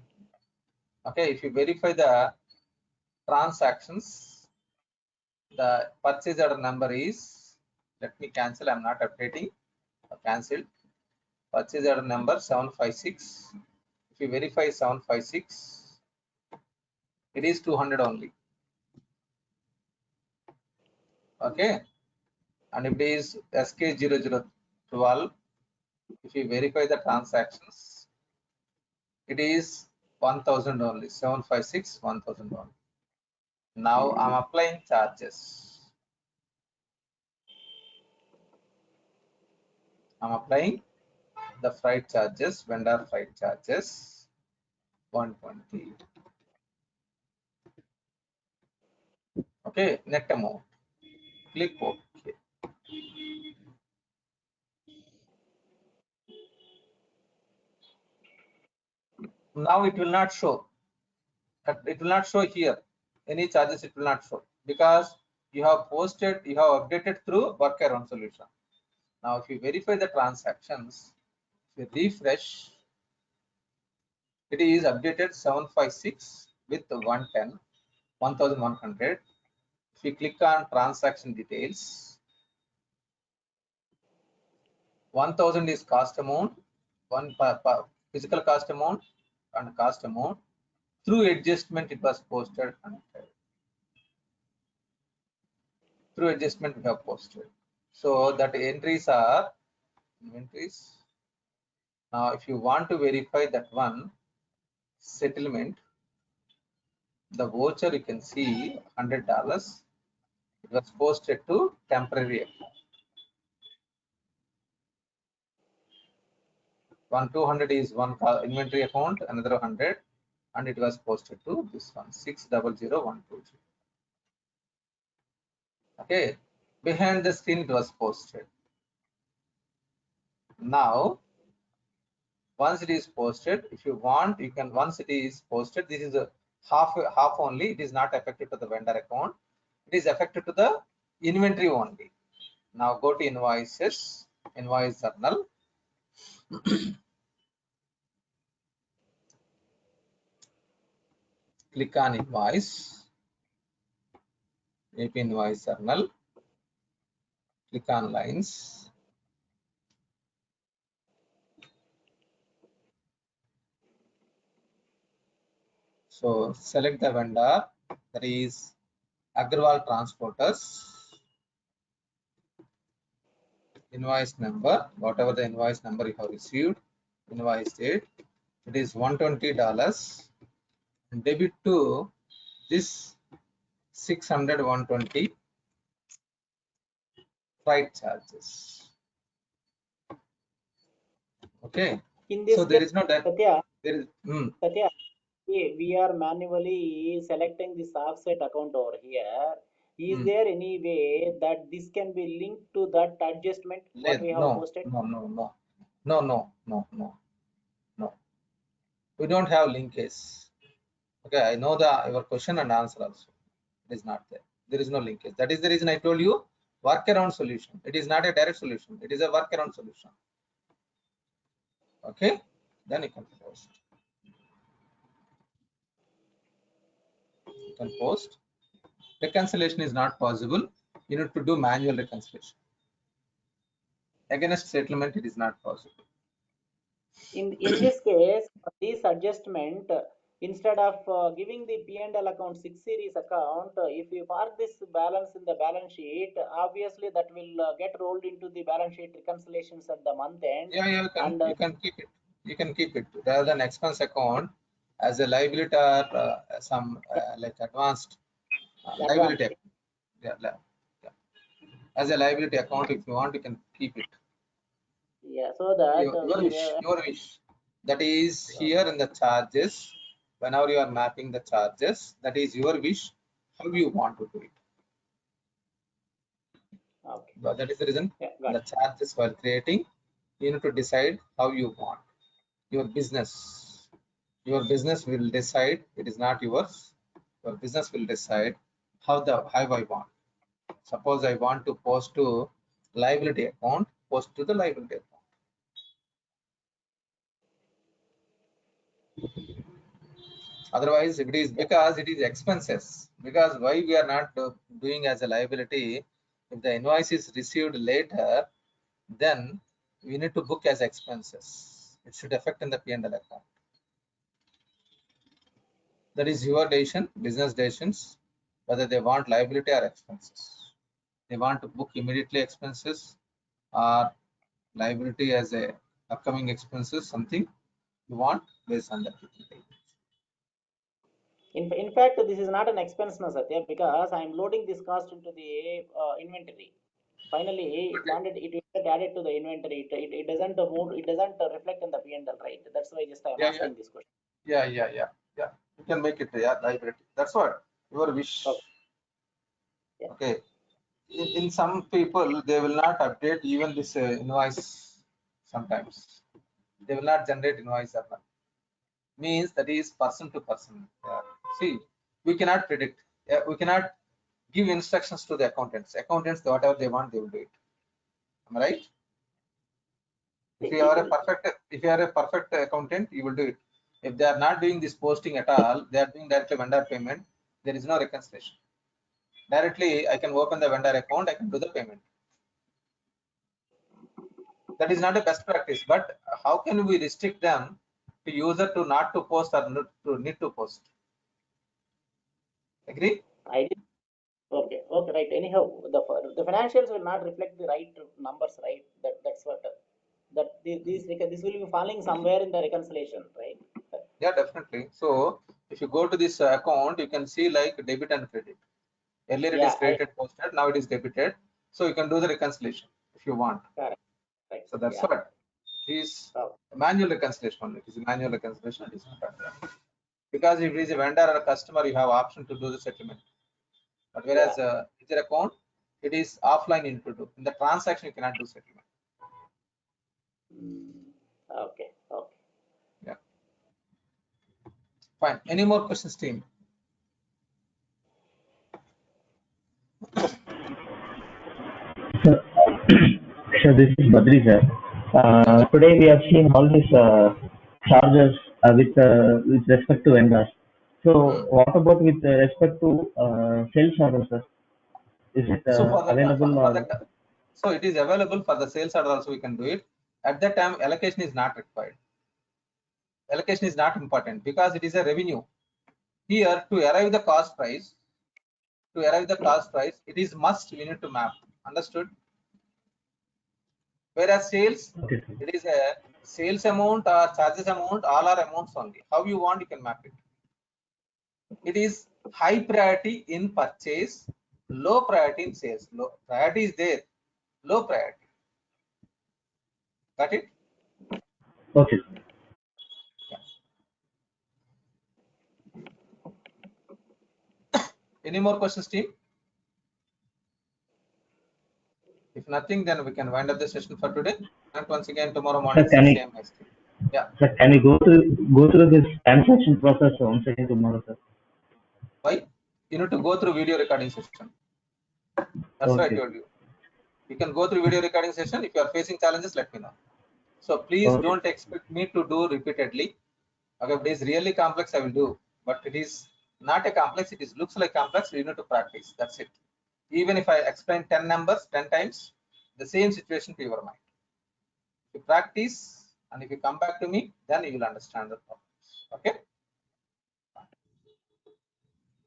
Okay, if you verify the transactions, the purchase order number is, let me cancel, I'm not updating, cancelled. Purchase order number 756. If you verify 756, it is 200 only. Okay, and if it is SK0012, if you verify the transactions, it is 1000 only, 756, 1000 only. Now I'm applying charges. I'm applying the freight charges, vendor freight charges, 120. Okay, net amount. Click OK. Now it will not show. It will not show here. Any charges it will not show because you have posted, you have updated through workaround solution. Now if you verify the transactions, if you refresh, it is updated 756 with 110, 1100. If you click on transaction details, 1000 is cost amount, one physical cost amount and cost amount. Through adjustment it was posted, and through adjustment we have posted. So that entries are inventories. Now if you want to verify that one settlement, the voucher you can see $100, it was posted to temporary account. 200 is one inventory account, another 100, and it was posted to this one 600120. Okay, behind the screen it was posted. Now once it is posted, if you want, you can, once it is posted, this is a half only, it is not affected to the vendor account, it is affected to the inventory only. Now go to invoices, invoice journal. Click on invoice, AP invoice journal, click on lines. So select the vendor, that is Agarwal Transporters. Invoice number, whatever the invoice number you have received, invoice date, it is $120. Debit to this 600, 120 freight charges. Okay. In this So there case, is no that Satya, there is Satya, we are manually selecting this offset account over here. Is there any way that this can be linked to that adjustment what we have no, posted? no. We don't have linkage. Okay, I know your question and answer also. It is not there. There is no linkage. That is the reason I told you workaround solution. It is not a direct solution. It is a workaround solution. Okay, then you can post. You can post. Reconciliation is not possible. You need to do manual reconciliation. Against settlement, it is not possible. In this case, this adjustment, instead of giving the P&L account 6 series account, if we park this balance in the balance sheet, obviously that will get rolled into the balance sheet reconciliations at the month end. Yeah, you can keep it. You can keep it rather than expense account as a liability or some like advanced liability. Yeah, as a liability account, if you want, you can keep it. Yeah, so that Your wish. That is here in the charges. Whenever you are mapping the charges, that is your wish. How you want to do it. okay. But that is the reason. Yeah, The charges while creating, you need to decide how you want. Your business will decide. It is not yours. Your business will decide how I want. Suppose I want to post to liability account, post to the liability account. Otherwise, if it is because it is expenses, because why we are not doing as a liability, if the invoice is received later, then we need to book as expenses. It should affect in the P&L account. That is your decision, business decisions, whether they want liability or expenses. They want to book immediately expenses or liability as a upcoming expenses, something you want based on that. In fact, this is not an expense, na Satya, because I am loading this cost into the inventory. Finally, it landed. It will get added to the inventory. It doesn't move. It doesn't reflect in the P&L, right? That's why just I am Yeah, asking this question. yeah. You can make it liability. That's what your wish. Okay. Yeah. Okay. In some people, they will not update even this invoice. Sometimes they will not generate invoice. Means that is person to person. See, we cannot predict. We cannot give instructions to the accountants. Accountants, whatever they want, they will do it. Am I right? If you are a perfect accountant, you will do it. If they are not doing this posting at all, they are doing directly vendor payment. There is no reconciliation. Directly, I can open the vendor account. I can do the payment. That is not a best practice. But how can we restrict them to user to not to post or not to need to post? Agree? I did. Okay. Okay. Right. Anyhow, the financials will not reflect the right numbers, right? That's what this will be falling somewhere in the reconciliation, right? Yeah, definitely. So if you go to this account, you can see like debit and credit. Earlier it is Yeah. credited, posted. Now it is debited. So you can do the reconciliation if you want. Correct. Right. So that's Yeah. what it is. Oh. Manual reconciliation. It is a manual reconciliation. It is not because if it is a vendor or a customer, you have option to do the settlement. But whereas with your account, it is offline you need to do. In the transaction, you cannot do settlement. Okay. Okay. Yeah. Fine. Any more questions, team? So this is Badri sir. Today we have seen all these charges with respect to vendors. So what about with respect to sales orders, sir? Is it So for available or? that, so it is available for the sales order also we can do it. At that time, allocation is not required. Allocation is not important because it is a revenue. Here to arrive the cost price, it is must we need to map. Understood? Whereas sales, Okay, it is a sales amount or charges amount, all are amounts only. How you want, you can map it. It is high priority in purchase, low priority in sales. Low priority is there, low priority. Got it? Okay. Any more questions, team? If nothing, then we can wind up the session for today. And once again, tomorrow morning, 6 a.m. Yeah. Sir, can you go through this transaction process once again tomorrow, sir? Why? You need to go through video recording session. That's why I told you. You can go through video recording session. If you are facing challenges, let me know. So please don't expect me to do repeatedly. Okay, if it is really complex, I will do. But it is not a complex. It is looks like complex. You need to practice. That's it. Even if I explain 10 numbers 10 times, the same situation to your mind. If you practice and if you come back to me, then you will understand the problems. Okay.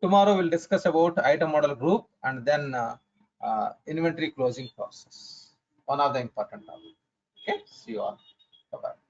Tomorrow we'll discuss about item model group and then inventory closing process. One of the important topics. Okay. See you all. Bye bye.